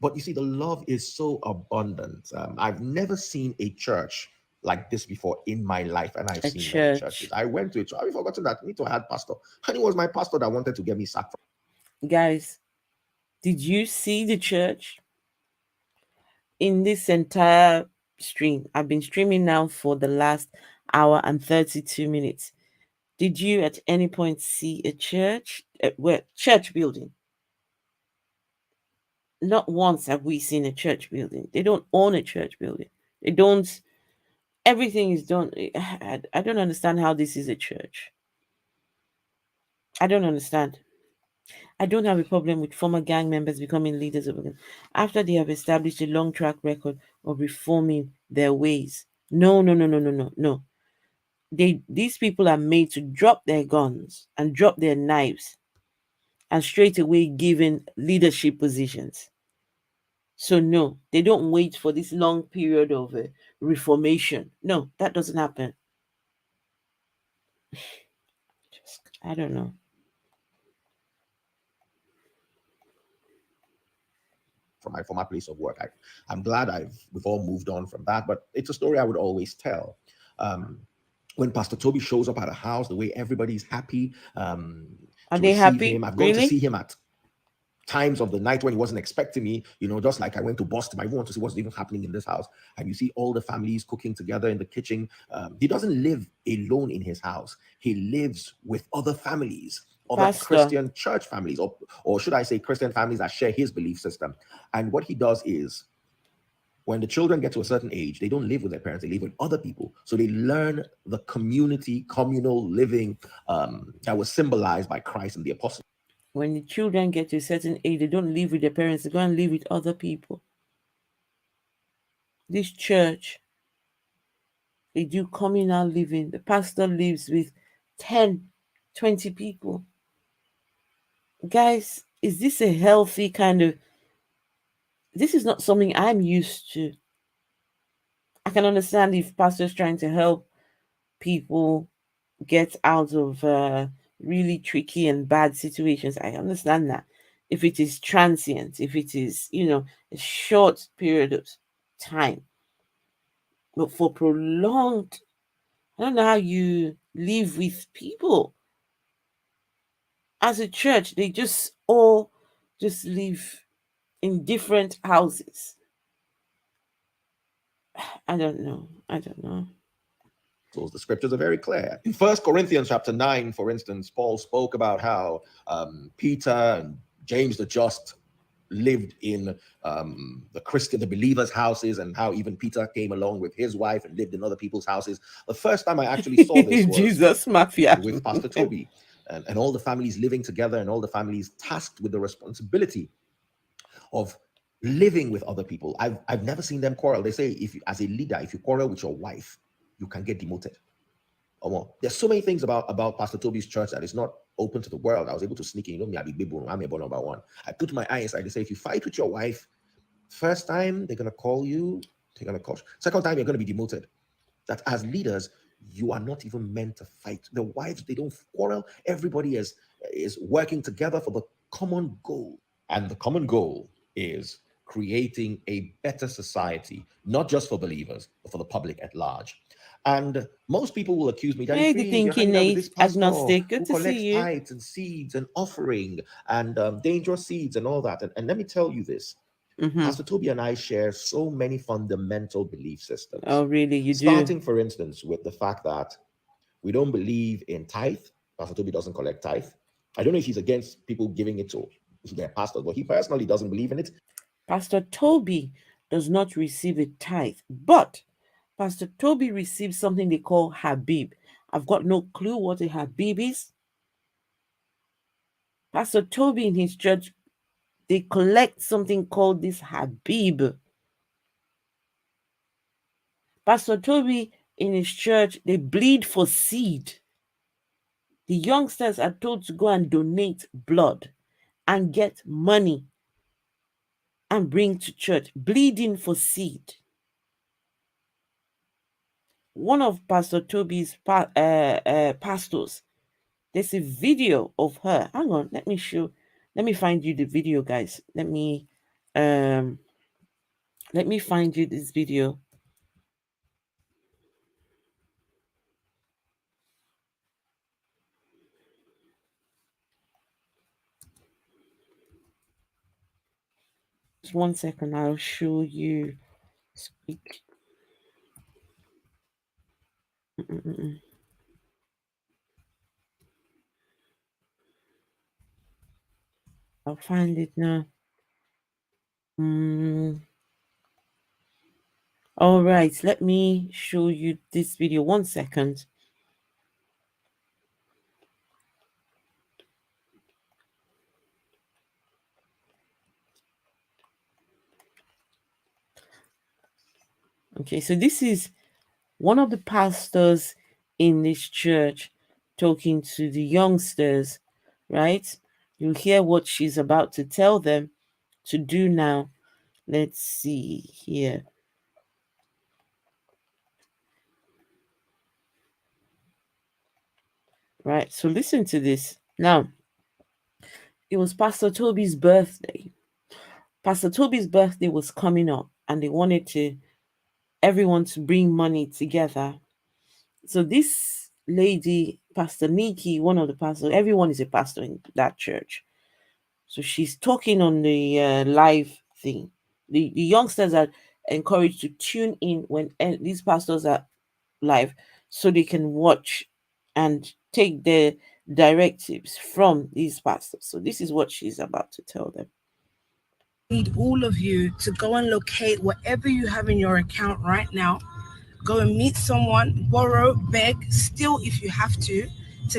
But you see, the love is so abundant. I've never seen a church like this before in my life, and I've seen many churches. I went to a church. I've forgotten that me too. I had pastor, and it was my pastor that wanted to get me sacked. Guys, did you see the church? In this entire stream, I've been streaming now for the last hour and 32 minutes. Did you at any point see a church, church building? Not once have we seen a church building. They don't own a church building. They don't. Everything is done. I don't understand how this is a church. I don't understand. I don't have a problem with former gang members becoming leaders of a after they have established a long track record of reforming their ways. No, no, no, no, no, no, no. These people are made to drop their guns and drop their knives and straight away given leadership positions. So no, they don't wait for this long period of reformation. No, that doesn't happen. I don't know. From my former place of work, I'm glad we've all moved on from that, but it's a story I would always tell. When Pastor Tobi shows up at a house, the way everybody's happy. Are they happy? Him. I've gone to see him at times of the night when he wasn't expecting me, just like I went to Boston. I want to see what's even happening in this house. And you see all the families cooking together in the kitchen. He doesn't live alone in his house. He lives with other families, other Christian church families, or should I say Christian families that share his belief system. And what he does is, when the children get to a certain age, they don't live with their parents, they live with other people. So they learn the communal living that was symbolized by Christ and the apostles. When the children get to a certain age, they don't live with their parents, they go and live with other people. This church, they do communal living. The pastor lives with 10, 20 people. Guys, is this a healthy kind of... This is not something I'm used to. I can understand if pastors trying to help people get out of really tricky and bad situations. I understand that. If it is transient, if it is, a short period of time. But for prolonged, I don't know how you live with people. As a church, they just all just live in different houses. I don't know. So the scriptures are very clear. In 1 Corinthians chapter 9, for instance, Paul spoke about how Peter and James the just lived in the believers' houses, and how even Peter came along with his wife and lived in other people's houses. The first time I actually saw this was Jesus Mafia with Pastor Tobi, and all the families living together, and all the families tasked with the responsibility of living with other people. I've never seen them quarrel. They say, if you, as a leader, if you quarrel with your wife, you can get demoted. There's so many things about Pastor Tobi's church that is not open to the world. I was able to sneak in. You know me, I'm a number one. I put my eye inside. They say, if you fight with your wife, first time they're gonna call you, they're gonna coach. Second time you're gonna be demoted. That as leaders, you are not even meant to fight. The wives, they don't quarrel. Everybody is working together for the common goal. And the common goal is creating a better society, not just for believers, but for the public at large. And most people will accuse me, Daddy Free, you're hanging out with this pastor who collects tithes and seeds and offering and dangerous seeds and all that. And let me tell you this. Pastor Tobi and I share so many fundamental belief systems. Oh, really? You Starting, for instance, with the fact that we don't believe in tithe. Pastor Tobi doesn't collect tithe. I don't know if he's against people giving it to their pastors, but he personally doesn't believe in it. Pastor Tobi does not receive a tithe, but Pastor Tobi receives something they call Habib. I've got no clue what a Habib is. Pastor Tobi in his church, they collect something called this Habib. Pastor Tobi in his church, they bleed for seed. The youngsters are told to go and donate blood and get money and bring to church, bleeding for seed. One of Pastor Tobi's pastors, there's a video of her. Hang on, let me find you the video, guys. Let me find you this video. Just 1 second, I'll show you. Speak. I'll find it now. All right, let me show you this video. 1 second. Okay, so this is one of the pastors in this church talking to the youngsters, right? You'll hear what she's about to tell them to do now. Let's see here. Right, so listen to this. Now, it was Pastor Tobi's birthday. Pastor Tobi's birthday was coming up, and they wanted everyone to bring money together. So this lady, Pastor Nikki, one of the pastors, everyone is a pastor in that church. So she's talking on the live thing. The youngsters are encouraged to tune in when these pastors are live, so they can watch and take the directives from these pastors. So this is what she's about to tell them. I need all of you to go and locate whatever you have in your account right now. Go and meet someone, borrow, beg, steal if you have to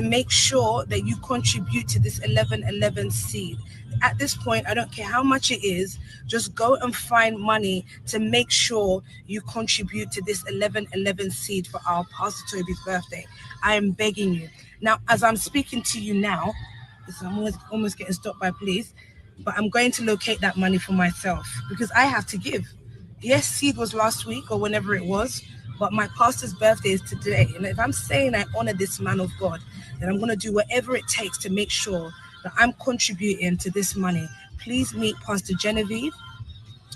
make sure that you contribute to this 1111 seed. At this point, I don't care how much it is, just go and find money to make sure you contribute to this 1111 seed for our Pastor Tobi's birthday. I am begging you. Now, as I'm speaking to you now, I'm almost getting stopped by police, but I'm going to locate that money for myself because I have to give. Yes, seed was last week or whenever it was, but my pastor's birthday is today. And if I'm saying I honor this man of God, then I'm going to do whatever it takes to make sure that I'm contributing to this money. Please meet Pastor Genevieve,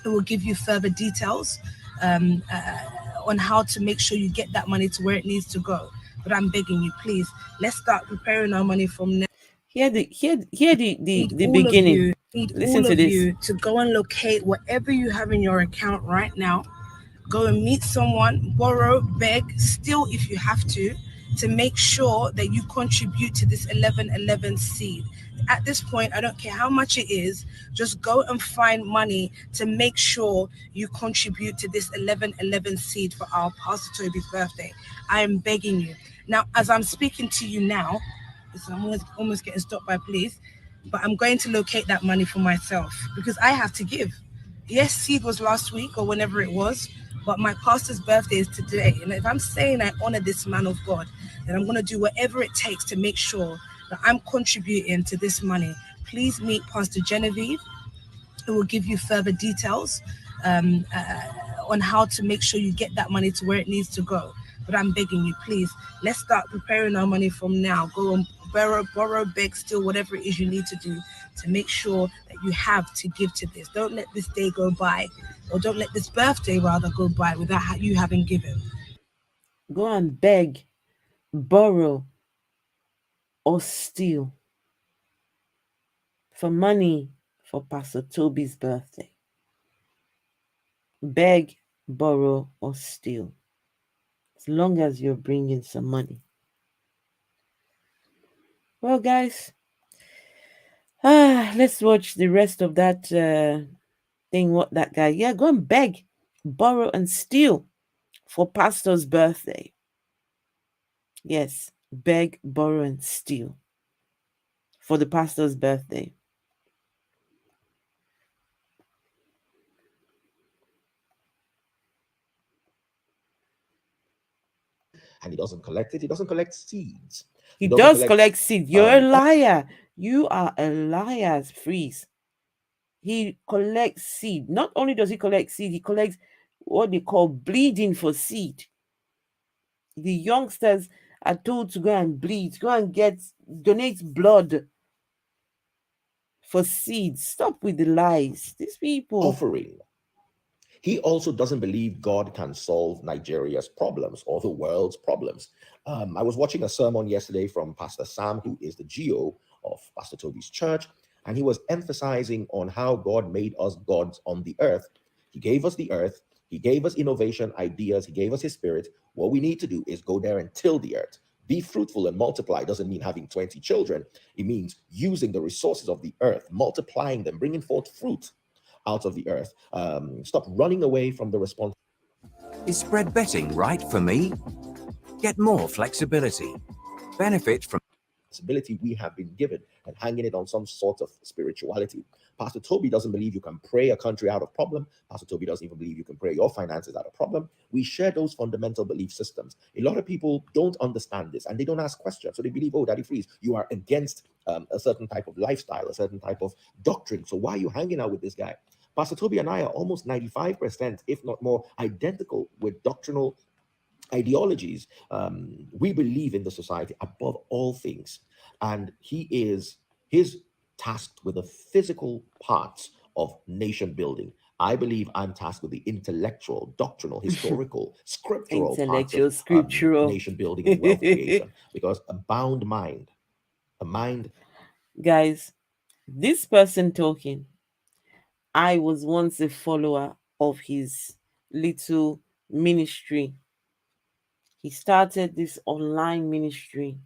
who will give you further details on how to make sure you get that money to where it needs to go. But I'm begging you, please, let's start preparing our money from now. Hear the beginning. Listen to this. You to go and locate whatever you have in your account right now. Go and meet someone, borrow, beg, steal if you have to to make sure that you contribute to this 1111 seed. At this point, I don't care how much it is, just go and find money to make sure you contribute to this 1111 seed for our Pastor Tobi's birthday. I am begging you. Now, as I'm speaking to you now, I'm almost getting stopped by police, but I'm going to locate that money for myself because I have to give. Yes, seed was last week or whenever it was, but my pastor's birthday is today. And if I'm saying I honor this man of God, then I'm going to do whatever it takes to make sure that I'm contributing to this money. Please meet Pastor Genevieve, who will give you further details on how to make sure you get that money to where it needs to go. But I'm begging you, please, let's start preparing our money from now. Go and borrow, beg, steal, whatever it is you need to do to make sure that you have to give to this. Don't let this day go by, or don't let this birthday rather go by without you having given. Go and beg, borrow, or steal for money for Pastor Tobi's birthday. Beg, borrow, or steal, as long as you're bringing some money. Well, guys, let's watch the rest of that thing. What that guy? Yeah, go and beg, borrow, and steal for Pastor's birthday. Yes, beg, borrow, and steal for the pastor's birthday. And he doesn't collect it. He doesn't collect seeds. He does collect seeds. You're a liar. You are a liar, Freeze. He collects seed. Not only does he collect seed, he collects what they call bleeding for seed. The youngsters are told to go and bleed, go and donate blood for seeds. Stop with the lies. These people. Offering. He also doesn't believe God can solve Nigeria's problems or the world's problems. I was watching a sermon yesterday from Pastor Sam, who is the GO of Pastor Tobi's church, and he was emphasizing on how God made us gods on the earth. He gave us the earth. He gave us innovation ideas. He gave us his spirit. What we need to do is go there and till the earth. Be fruitful and multiply doesn't mean having 20 children. It means using the resources of the earth, multiplying them, bringing forth fruit out of the earth. Stop running away from the response. Is spread betting right for me? Get more flexibility. Benefit from responsibility we have been given and hanging it on some sort of spirituality. Pastor Tobi doesn't believe you can pray a country out of problem. Pastor Tobi doesn't even believe you can pray your finances out of problem. We share those fundamental belief systems. A lot of people don't understand this and they don't ask questions. So they believe, oh, Daddy Freeze, you are against a certain type of lifestyle, a certain type of doctrine. So why are you hanging out with this guy? Pastor Tobi and I are almost 95%, if not more, identical with doctrinal ideologies. We believe in the society above all things, and his tasked with the physical parts of nation building. I believe I'm tasked with the intellectual, doctrinal, historical, scriptural parts of nation building and wealth creation, because a mind. Guys, this person talking, I was once a follower of his little ministry. He started this online ministry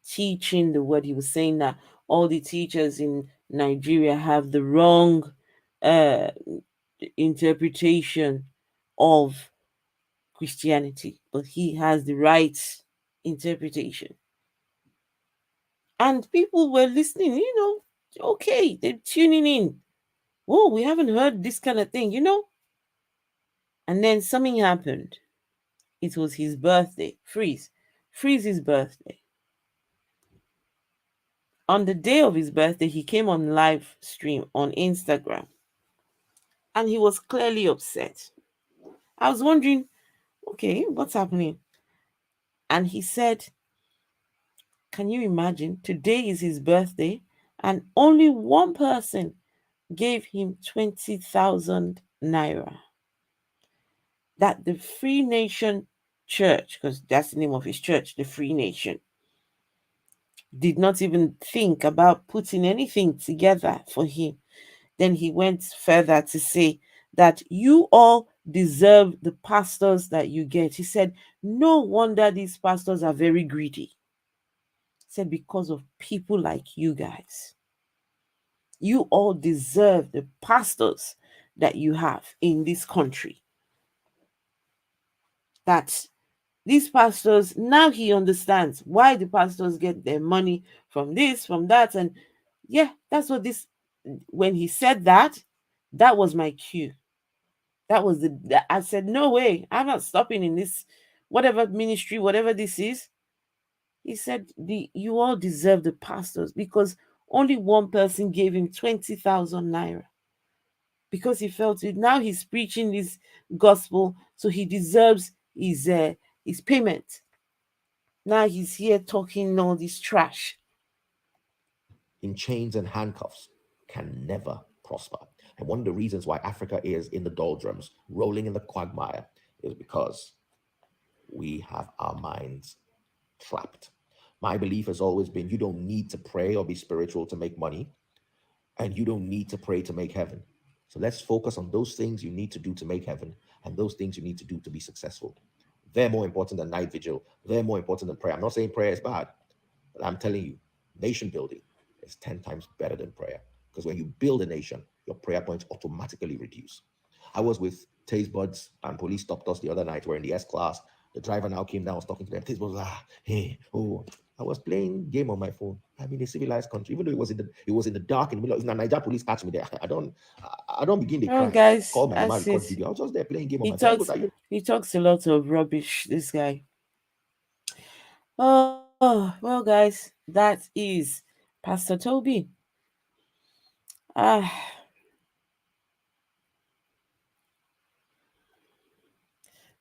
teaching the word. He was saying that all the teachers in Nigeria have the wrong interpretation of Christianity, but he has the right interpretation. And people were listening, okay, they're tuning in. Oh, we haven't heard this kind of thing, And then something happened. It was his birthday. Freeze's birthday. On the day of his birthday, he came on live stream on Instagram. And he was clearly upset. I was wondering, okay, what's happening? And he said, can you imagine? Today is his birthday, and only one person gave him 20,000 naira. That the Free Nation Church, because that's the name of his church, the Free Nation, did not even think about putting anything together for him. Then he went further to say that you all deserve the pastors that you get. He said, no wonder these pastors are very greedy. He said, because of people like you guys. You all deserve the pastors that you have in this country. That these pastors, now he understands why the pastors get their money from this, from that. And yeah, that's what this, when he said that, that was my cue. That was I said, no way, I'm not stopping in this, whatever ministry, whatever this is. He said, you all deserve the pastors because only one person gave him 20,000 naira because he felt it. Now he's preaching this gospel, so he deserves his payment. Now he's here talking all this trash. In chains and handcuffs can never prosper. And one of the reasons why Africa is in the doldrums, rolling in the quagmire, is because we have our minds trapped. My belief has always been you don't need to pray or be spiritual to make money, and you don't need to pray to make heaven. So let's focus on those things you need to do to make heaven and those things you need to do to be successful. They're more important than night vigil. They're more important than prayer. I'm not saying prayer is bad, but I'm telling you, nation building is 10 times better than prayer. Because when you build a nation, your prayer points automatically reduce. I was with Taste Buds and police stopped us the other night. We're in the S class. The driver now came down, was talking to them. Taste Buds was hey, oh. I was playing game on my phone. I'm in a civilized country, even though it was in the dark in the middle. If the Niger police catch me there, I don't begin to cry. Guys, Call my mama, that's record it. video. I was just there playing game on my phone. He talks a lot of rubbish, this guy. Oh, well, guys, that is Pastor Tobi. Ah,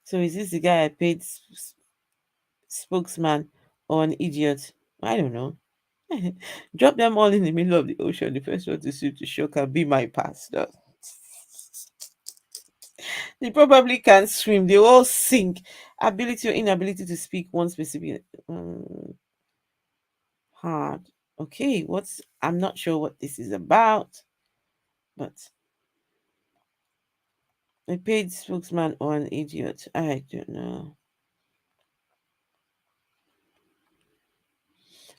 so is this the guy I paid spokesman or an idiot? I don't know. Drop them all in the middle of the ocean. The first one to swim to shore can be my pastor. They probably can't swim. They all sink. Ability or inability to speak one specific hard. Okay, I'm not sure what this is about, but a paid spokesman or an idiot. I don't know.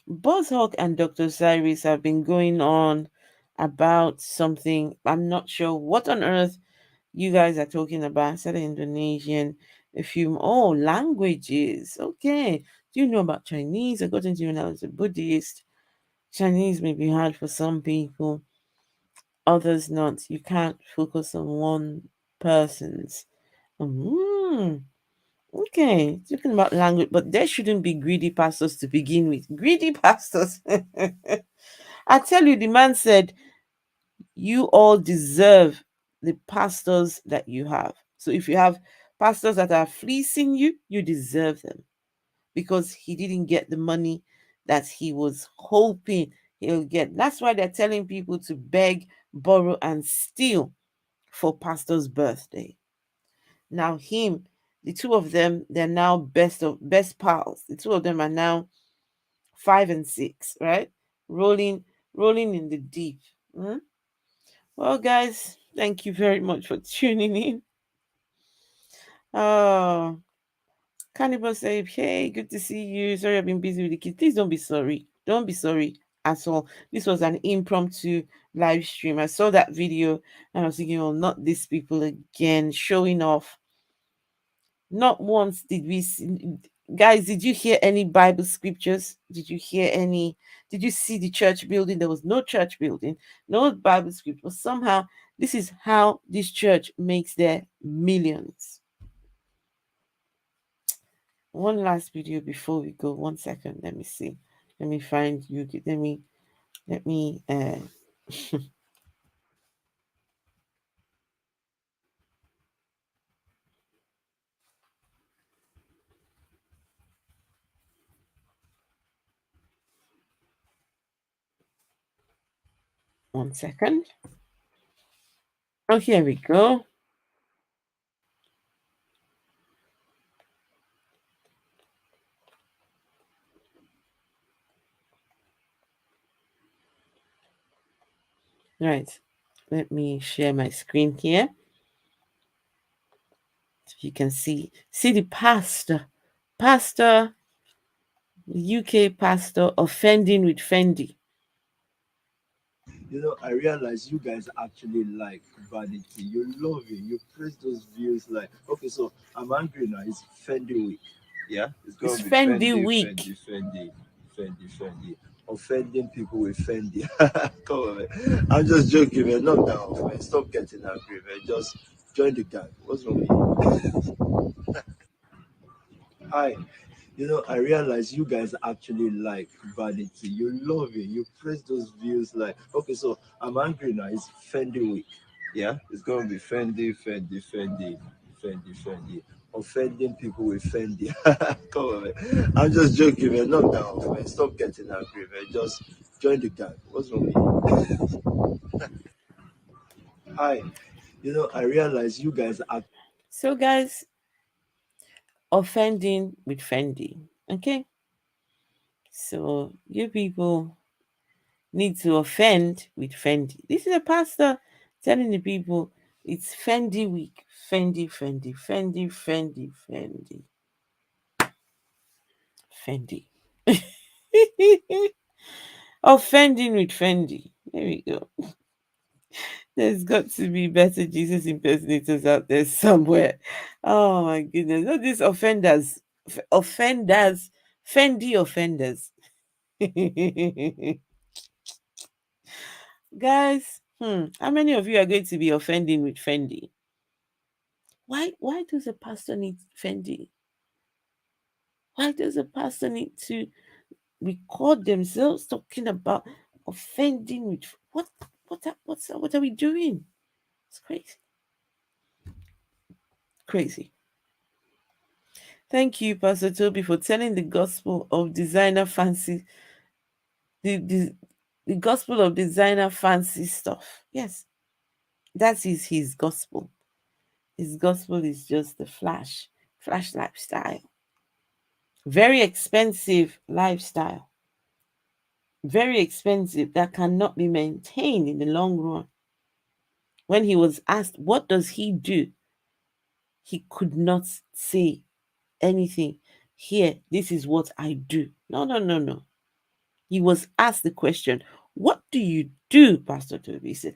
Buzzhawk and Dr. Cyrus have been going on about something. I'm not sure what on earth you guys are talking about. I said Indonesian, a few languages. Okay. Do you know about Chinese? I got into when I was a Buddhist. Chinese may be hard for some people, others not. You can't focus on one person's. Okay, talking about language, but there shouldn't be greedy pastors to begin with. Greedy pastors. I tell you, the man said, you all deserve the pastors that you have. So if you have pastors that are fleecing you, you deserve them because he didn't get the money that he was hoping he'll get. That's why they're telling people to beg, borrow, and steal for pastor's birthday. Now the two of them, they're now best pals. The two of them are now 5 and 6, right? Rolling in the deep. Well, guys, thank you very much for tuning in. Oh, Cannibal say, hey, good to see you. Sorry, I've been busy with the kids. Please don't be sorry. Don't be sorry at all. This was an impromptu live stream. I saw that video and I was thinking, oh, not these people again showing off. Not once did we see, guys, did you hear any Bible scriptures? Did you hear any? Did you see the church building? There was no church building, no Bible script. But somehow, this is how this church makes their millions. One last video before we go. 1 second. Let me see. Let me find you. Let me. 1 second. Oh, here we go. Right. Let me share my screen here. You can see the pastor, UK pastor offending with Fendi. I realize you guys actually like vanity. You love it. You praise those views. Like, okay, so I'm angry now. It's Fendi week. Yeah, it's It's gonna be Fendi Fendi, week. Fendi, Fendi, Fendi, Fendi. Offending people with Fendi. Come on, man. I'm just joking, man. Not that, man. Stop getting angry, man. Just join the gang. What's wrong with you? Hi. I realize you guys actually like vanity. You love it. You praise those views. Like, okay, so I'm angry now. It's Fendi week. Yeah, it's gonna be Fendi, Fendi, Fendi, Fendi, Fendi. Offending people with Fendi. Come on, man. I'm just joking, man. Not that, man. Stop getting angry, man. Just join the gang. What's wrong with you? Hi. I realize you guys are. So, guys, offending with Fendi. Okay? So, you people need to offend with Fendi. This is a pastor telling the people it's Fendi week. Fendi, Fendi, Fendi, Fendi, Fendi. Fendi. Offending with Fendi. There we go. There's got to be better Jesus impersonators out there somewhere. Oh my goodness. Not these offenders, Fendi offenders. Guys, how many of you are going to be offending with Fendi? Why does a pastor need Fendi? Why does a pastor need to record themselves talking about offending with what are we doing? It's crazy. Crazy. Thank you, Pastor Toby, for telling the gospel of designer fancy the gospel of designer fancy stuff. Yes, that is his gospel. His gospel is just the flash lifestyle. Very expensive lifestyle. Very expensive that cannot be maintained in the long run. When he was asked, what does he do? He could not say anything. Here, this is what I do. No, no, no, no. He was asked the question, what do you do, Pastor Toby? He said,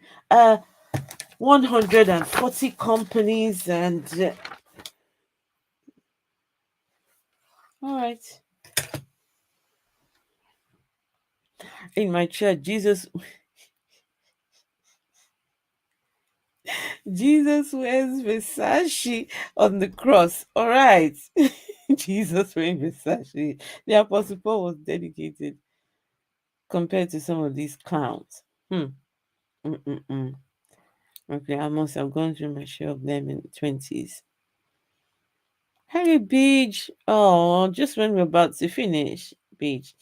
140 companies and all right. In my church, Jesus wears Versace on the cross. All right. Jesus wearing Versace. The Apostle Paul was dedicated compared to some of these clowns. Mm-mm-mm. Okay, I must have gone through my share of them in the 20s. Harry Beach. Oh, just when we're about to finish. Beach.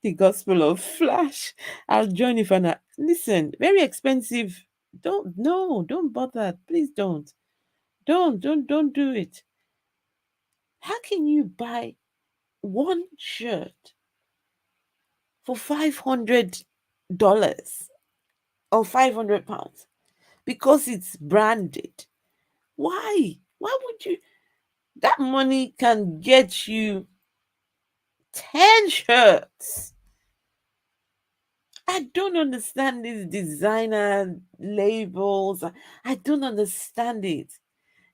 The Gospel of Flash. I'll join if I listen. Very expensive. Don't bother. Please don't. Don't do it. How can you buy one shirt for $500 or £500 because it's branded? Why? Why would you? That money can get you 10 shirts. I don't understand these designer labels. I don't understand it.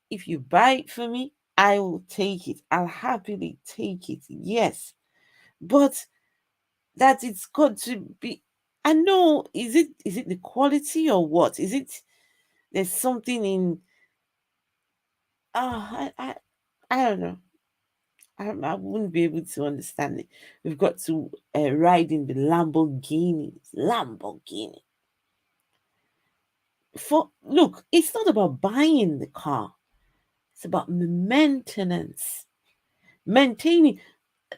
If you buy it for me, I will take it. I'll happily take it. Yes. But that it's got to be, I know, is it the quality or what? Is it there's something in I don't know. I wouldn't be able to understand it. We've got to ride in the Lamborghinis. Lamborghini. Look, it's not about buying the car. It's about maintenance. Maintaining.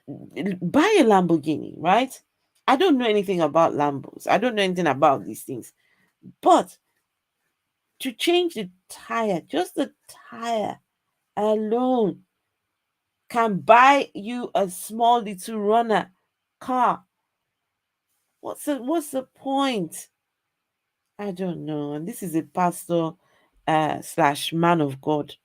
Buy a Lamborghini, right? I don't know anything about Lambos. I don't know anything about these things. But to change the tire, just the tire alone can buy you a small little runner car. What's the point? I don't know. And this is a pastor slash man of God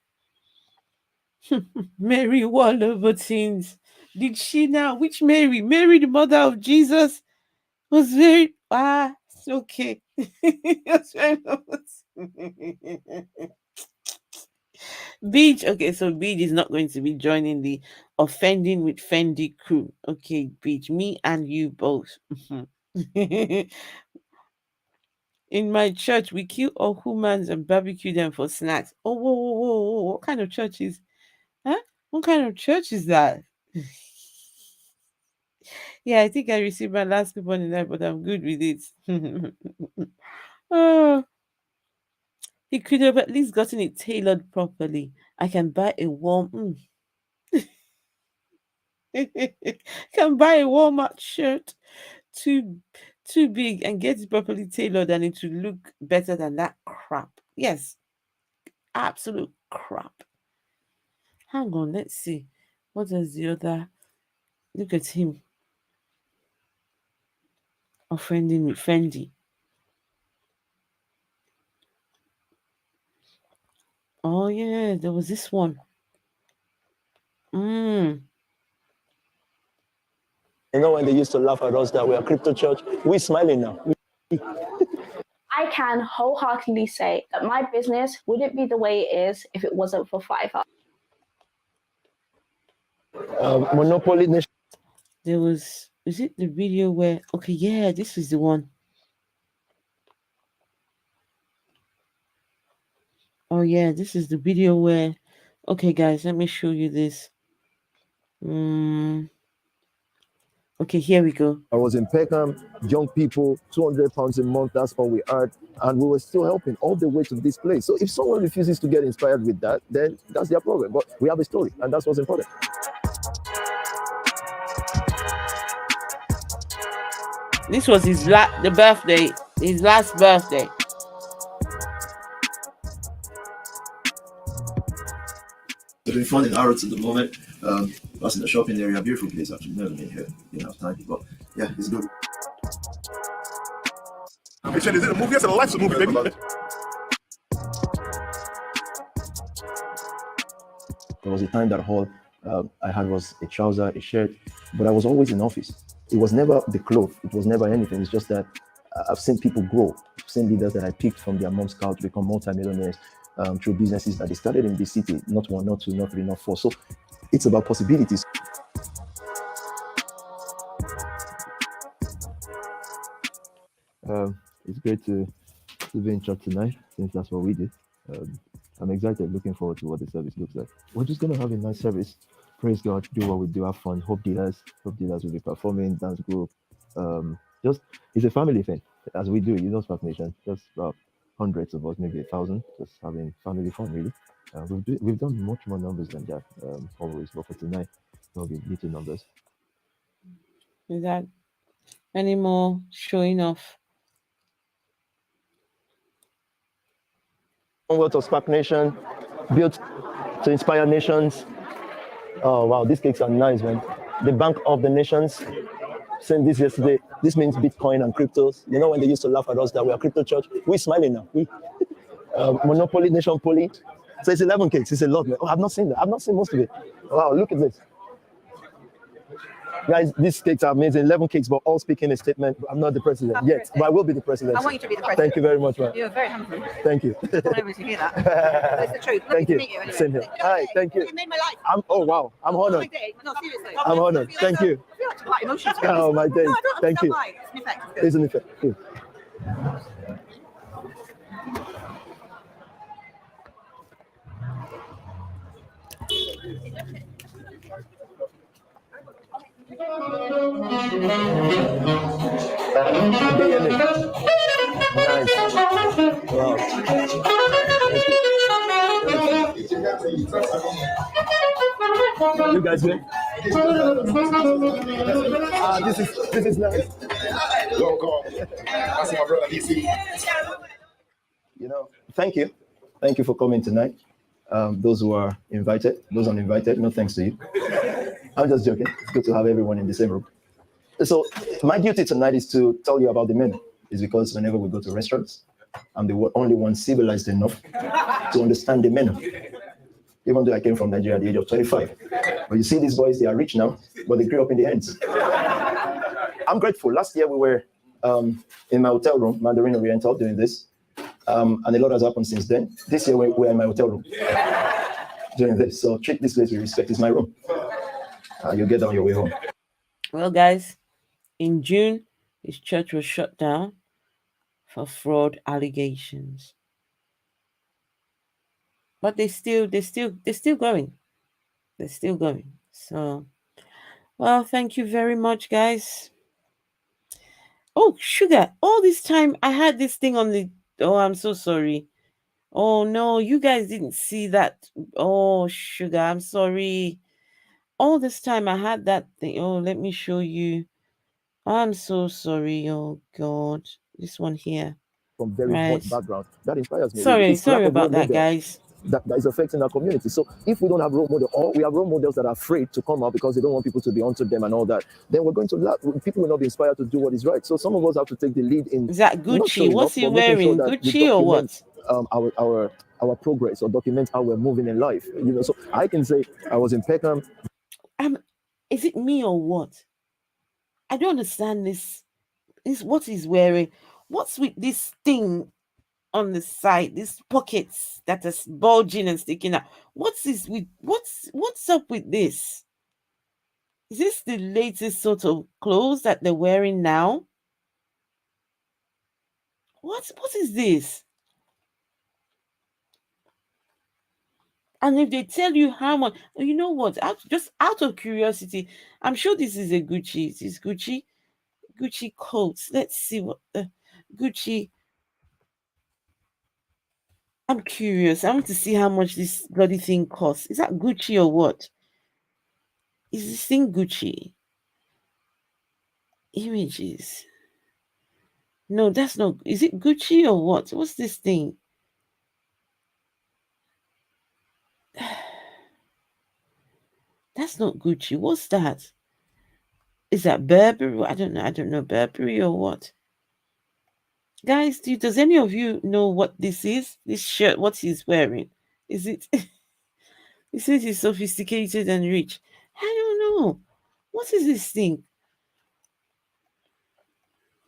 Mary Wallerbatins. Did she now? Which Mary? Mary, the mother of Jesus, was very it's okay. Beach. Okay, so Beach is not going to be joining the offending with Fendi crew. Okay, Beach, me and you both. In my church, we kill all humans and barbecue them for snacks. Oh, whoa, whoa, whoa, whoa. What kind of church is, huh? What kind of church is that? Yeah, I think I received my last coupon in there, but I'm good with it. Oh, he could have at least gotten it tailored properly. I can buy a warm, can buy a Walmart shirt too too big and get it properly tailored, and it will look better than that crap. Yes, absolute crap. Hang on, let's see. What does the other? Look at him offending with Fendi. Oh yeah, there was this one. You know, when they used to laugh at us that we're a crypto church, we're smiling now. I can wholeheartedly say that my business wouldn't be the way it is if it wasn't for Fiverr. Monopoly Nation. There was, is it the video where, okay, yeah, this is the one. Oh yeah, this is the video where, okay guys, let me show you this. Okay, here we go. I was in Peckham, young people, £200 a month, that's all we earned. And we were still helping all the way to this place. So if someone refuses to get inspired with that, then that's their problem. But we have a story, and that's what's important. This was his last birthday. We're doing fun in Harrods at the moment. Plus in the shopping area, beautiful place actually. Never been here, didn't have time, but yeah, it's good. Is it a movie? Yes, a life's a movie, baby. There was a time that all I had was a trouser, a shirt, but I was always in office. It was never the clothes. It was never anything. It's just that I've seen people grow. I've seen leaders that I picked from their mom's couch become multimillionaires through businesses that they started in the city. Not one, not two, not three, not four. So it's about possibilities. It's great to be in church tonight, since that's what we do. I'm excited, looking forward to what the service looks like. We're just gonna have a nice service. Praise God, do what we do, have fun. Hope dealers will be performing, dance group. Just it's a family thing, as we do, Spark Nation. Just about hundreds of us, maybe 1,000, just having family fun, really. We've done much more numbers than that, always, but for tonight, there'll be little numbers. Is that any more showing off? Commonwealth of Spark Nation, built to inspire nations. Oh wow, these cakes are nice, man. The Bank of the Nations. Sent this yesterday. This means Bitcoin and cryptos. You know, when they used to laugh at us that we're a crypto church, we're smiling now. Monopoly Nation Poly. So it's 11 cakes. It's a lot, man. Oh, I've not seen that. I've not seen most of it. Wow, look at this. Guys, these cakes are amazing. 11 cakes, but all speaking a statement. I'm not the president yet, but I will be the president. I want you to be the president. Thank you very much, man. You're very handsome. Thank you. I want everyone to hear that. It's the truth. Thank you. Meet you anyway. Same here. Hi, thank you. You made my life. Oh, wow. I'm honored. No, seriously. I'm honored. Thank you. I feel like quite emotional. Oh, my day. No, I don't Thank you. why. It's an effect. It's It's an effect. Good. Nice. Wow. You guys good? This is nice. Thank you. Thank you for coming tonight. Those who are invited, those uninvited, no thanks to you. I'm just joking. It's good to have everyone in the same room. So my duty tonight is to tell you about the menu. It's because whenever we go to restaurants, I'm the only one civilized enough to understand the menu. even though I came from Nigeria at the age of 25. But you see, these boys, they are rich now, but they grew up in the ends. I'm grateful. Last year we were in my hotel room, Mandarin Oriental, doing this. And a lot has happened since then. This year we're in my hotel room doing this. So treat this place with respect. It's my room. You'll get on your way home. Well, guys, in June, his church was shut down for fraud allegations. But they're still going. They're still going. So, well, thank you very much, guys. Oh, Sugar, all this time I had this thing on the... Oh, I'm so sorry. Oh, no, you guys didn't see that. Oh, Sugar, I'm sorry. All this time I had that thing. Oh, let me show you. I'm so sorry. Oh, God. This one here. From very void background. That inspires me. Sorry about that, guys. That is affecting our community. So if we don't have role models, or we have role models that are afraid to come out because they don't want people to be onto them and all that, then we're going to people will not be inspired to do what is right. So some of us have to take the lead in. Is that Gucci? What's he wearing? Gucci or what? Our progress, or document how we're moving in life. So I can say I was in Peckham. Is it me or what? I don't understand this. Is what he's wearing? What's with this thing on the side, these pockets that are bulging and sticking out? What's up with this? Is this the latest sort of clothes that they're wearing now? What is this? And if they tell you how much, you know what? Just out of curiosity, I'm sure this is a Gucci. It is Gucci coats. Let's see what the Gucci. I'm curious. I want to see how much this bloody thing costs. Is that Gucci or what? Is this thing Gucci? Images. No, that's not. Is it Gucci or what? What's this thing? That's not Gucci. What's that? Is that Burberry? I don't know. I don't know Burberry or what. Guys, does any of you know what this is? This shirt, what he's wearing? Is it? He says he's sophisticated and rich. I don't know. What is this thing?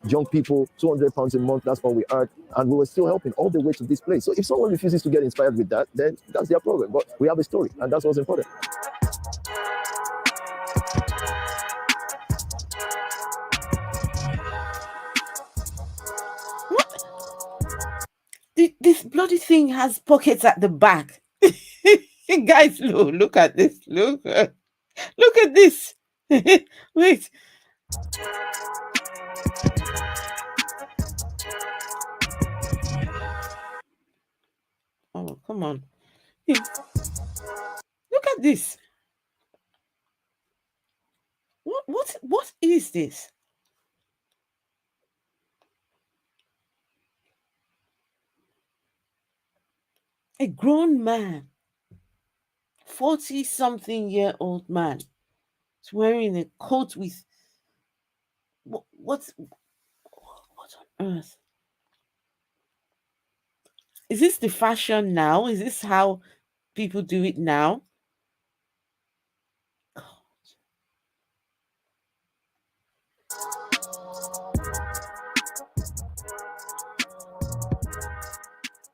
Young people, 200 pounds a month, that's what we earned. And we were still helping all the way to this place. So if someone refuses to get inspired with that, then that's their problem. But we have a story, and that's what's important. This bloody thing has pockets at the back. Guys, look at this. Look at this. Wait. Oh, come on. Look at this. What is this? A grown man, 40-something-year-old man, is wearing a coat with what on earth? Is this the fashion now? Is this how people do it now?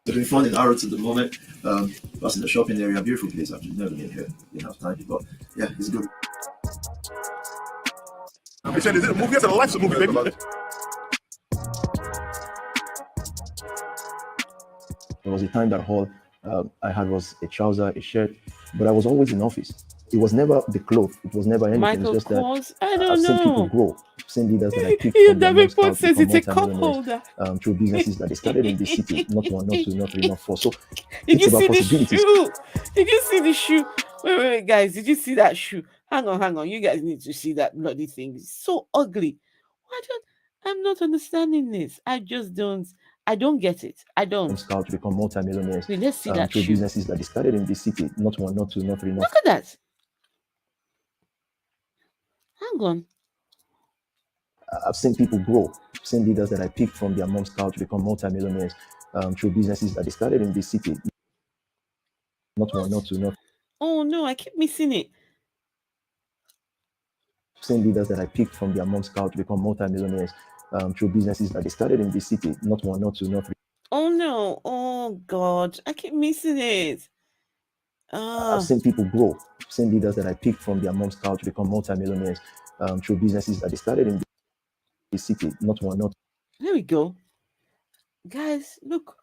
It's been fun in Arrows at the moment. Plus in the shopping area, beautiful place. I've never been here. Didn't have time, but yeah, it's good. They said, is it a movie? It's a life's a movie, baby. There was a time that all I had was a trouser, a shirt, but I was always in office. It was never the clothes. It was never anything. Michael it's just Kors? that I don't I've seen know. people grow. I've seen leaders that I picked from the report says it's a cup holder. Through businesses that they started in the city, not one, not two, not three, not four. So did it's you about see the possibilities. shoe? Did you see the shoe? Wait, guys, did you see that shoe? Hang on. You guys need to see that bloody thing. It's so ugly. I'm not understanding this. I don't get it. I don't. Scout to become multi-millionaires. Wait, let's see that through shoe. businesses that they started in the city, not one, not two, not three, not Look at that. Hang on. I've seen people grow. I've seen leaders that I picked from their mom's couch become multi-millionaires through businesses that they started in this city. Not one, not two, not. Oh no, I keep missing it. Same leaders that I picked from their mom's couch become multimillionaires through businesses that they started in this city. Not one, not two, not three. Oh no, oh God, I keep missing it. I've seen people grow. Seen leaders that I picked from their mom's couch become multimillionaires through businesses that they started in this city. Not one, not. There we go. Guys, look.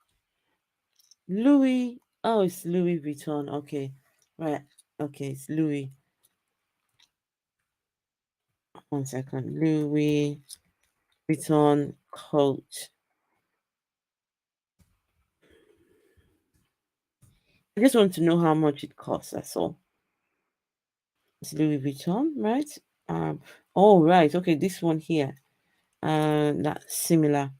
Louis. Oh, it's Louis Vuitton. Okay. Right. Okay, it's Louis. 1 second. Louis Vuitton coat. I just want to know how much it costs. That's all. It's Louis Vuitton, right? Oh, right. Okay, this one here. That's similar.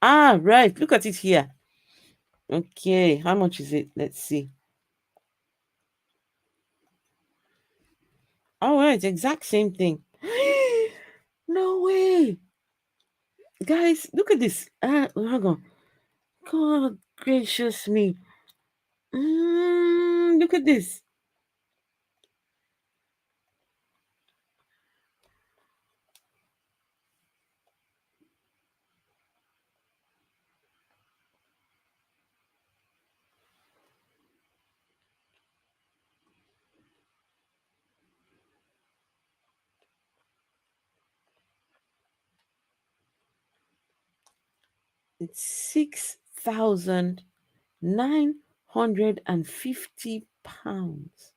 Ah, right. Look at it here. Okay, how much is it? Let's see. All right, exact same thing. No way. Guys, look at this. Hang on. God gracious me. Look at this. It's 6,950 pounds.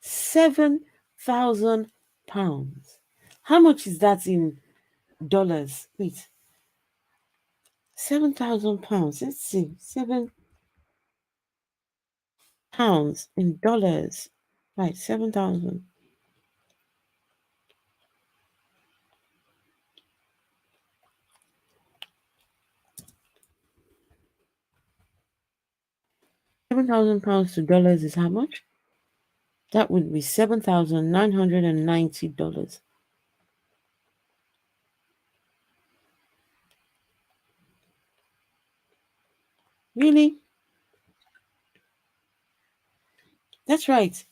7,000 pounds. How much is that in dollars? Wait. 7,000 pounds. Let's see. £7 in dollars. Right, 7,000. £7,000 to dollars is how much? That would be $7,990. Really? That's right.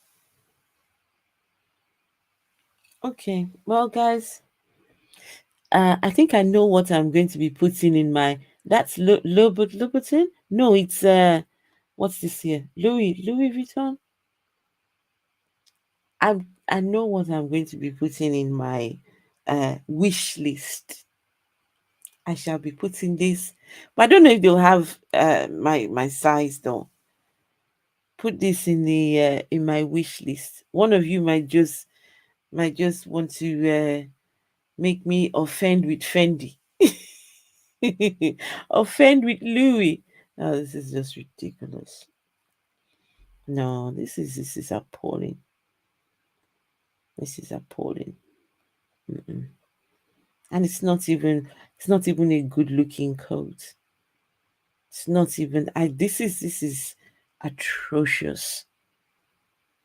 Okay. Well, guys, I think I know what I'm going to be putting in my. That's Louboutin. No, it's what's this here? Louis Vuitton. I know what I'm going to be putting in my wish list. I shall be putting this, but I don't know if they'll have my size though. Put this in my wish list. One of you might just want to make me offend with Fendi. Offend with Louis. Oh, this is just ridiculous. No, this is appalling. This is appalling. Mm-mm. And it's not even a good looking coat. It's not even. This is atrocious.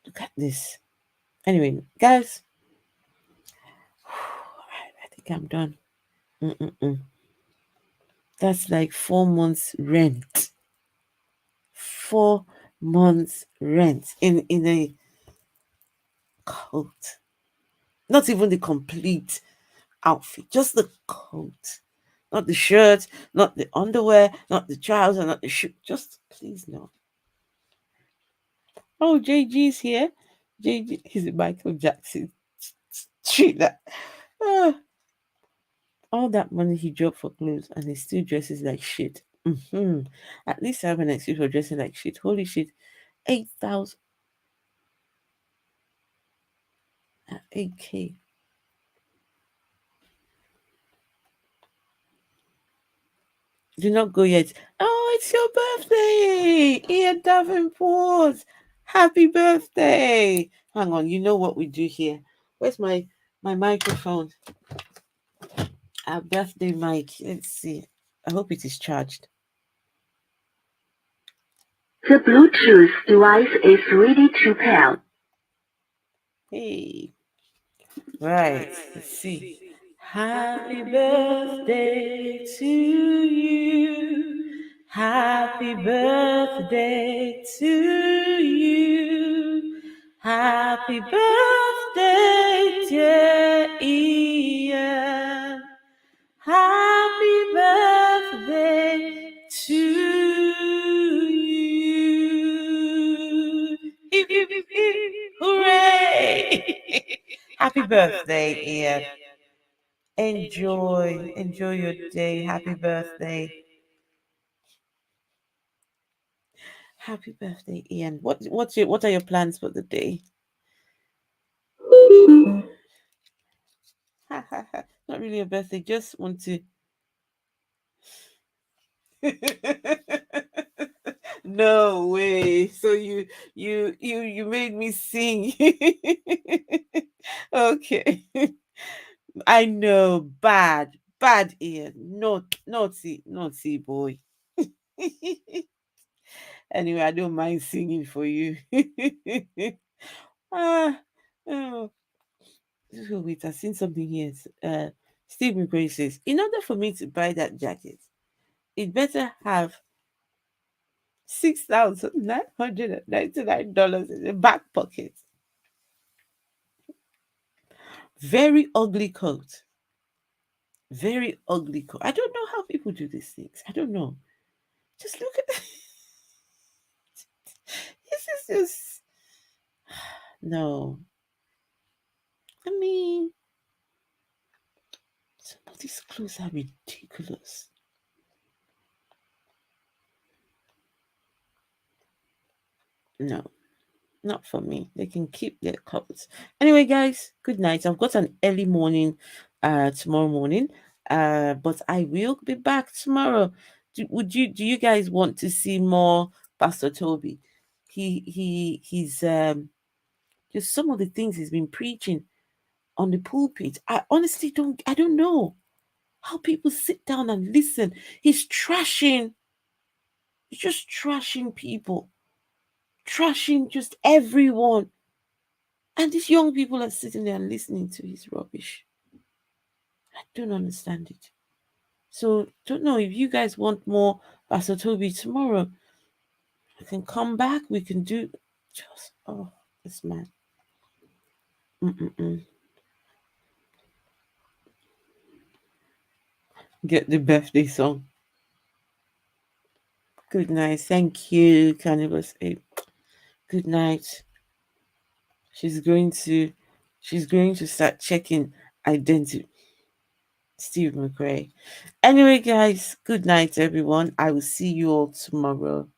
Look at this. Anyway, guys, I think I'm done. Mm-mm-mm. That's like 4 months rent. 4 months rent in a coat. Not even the complete outfit, just the coat. Not the shirt, not the underwear, not the trousers, not the shoe. Just please no. Oh, JG's here. JG is Michael Jackson. Treat that. Ah, all that money he dropped for clothes and he still dresses like shit. At least I have an excuse for dressing like shit. Holy shit. 8,000. 8K. Do not go yet. Oh, it's your birthday, Ian Davenport. Happy birthday. Hang on, you know what we do here. Where's my microphone? Our birthday mic. Let's see. I hope it is charged. The Bluetooth device is ready to pair. Hey. Right. Let's see. Happy birthday to you. Happy birthday to you. Happy birthday, dear Ian. Happy birthday to you. Hip, hip, hip, hooray! Happy birthday, Ian. Enjoy your day. Happy birthday. Happy birthday, Ian. What are your plans for the day? Not really a birthday, just want to No way. So you made me sing. Okay. I know, bad Ian. Naughty boy. Anyway, I don't mind singing for you. ah, oh. Wait, I've seen something here. Steve McRae says, in order for me to buy that jacket, it better have $6,999 in the back pocket. Very ugly coat. Very ugly coat. I don't know how people do these things. I don't know. Just look at this is just no. I mean, some of these clothes are ridiculous. No, not for me. They can keep their coats. Anyway, guys, good night. I've got an early morning tomorrow morning. But I will be back tomorrow. Do you guys want to see more Pastor Tobi? He's just some of the things he's been preaching on the pulpit. I honestly don't know how people sit down and listen. He's just trashing people, trashing just everyone. And these young people are sitting there and listening to his rubbish. I don't understand it. So, don't know if you guys want more Pastor Tobi tomorrow. I can come back. We can do just this man. Get the birthday song. Good night. Thank you, Cannabis 8. Good night. She's going to start checking identity. Steve McRae. Anyway, guys, good night, everyone. I will see you all tomorrow.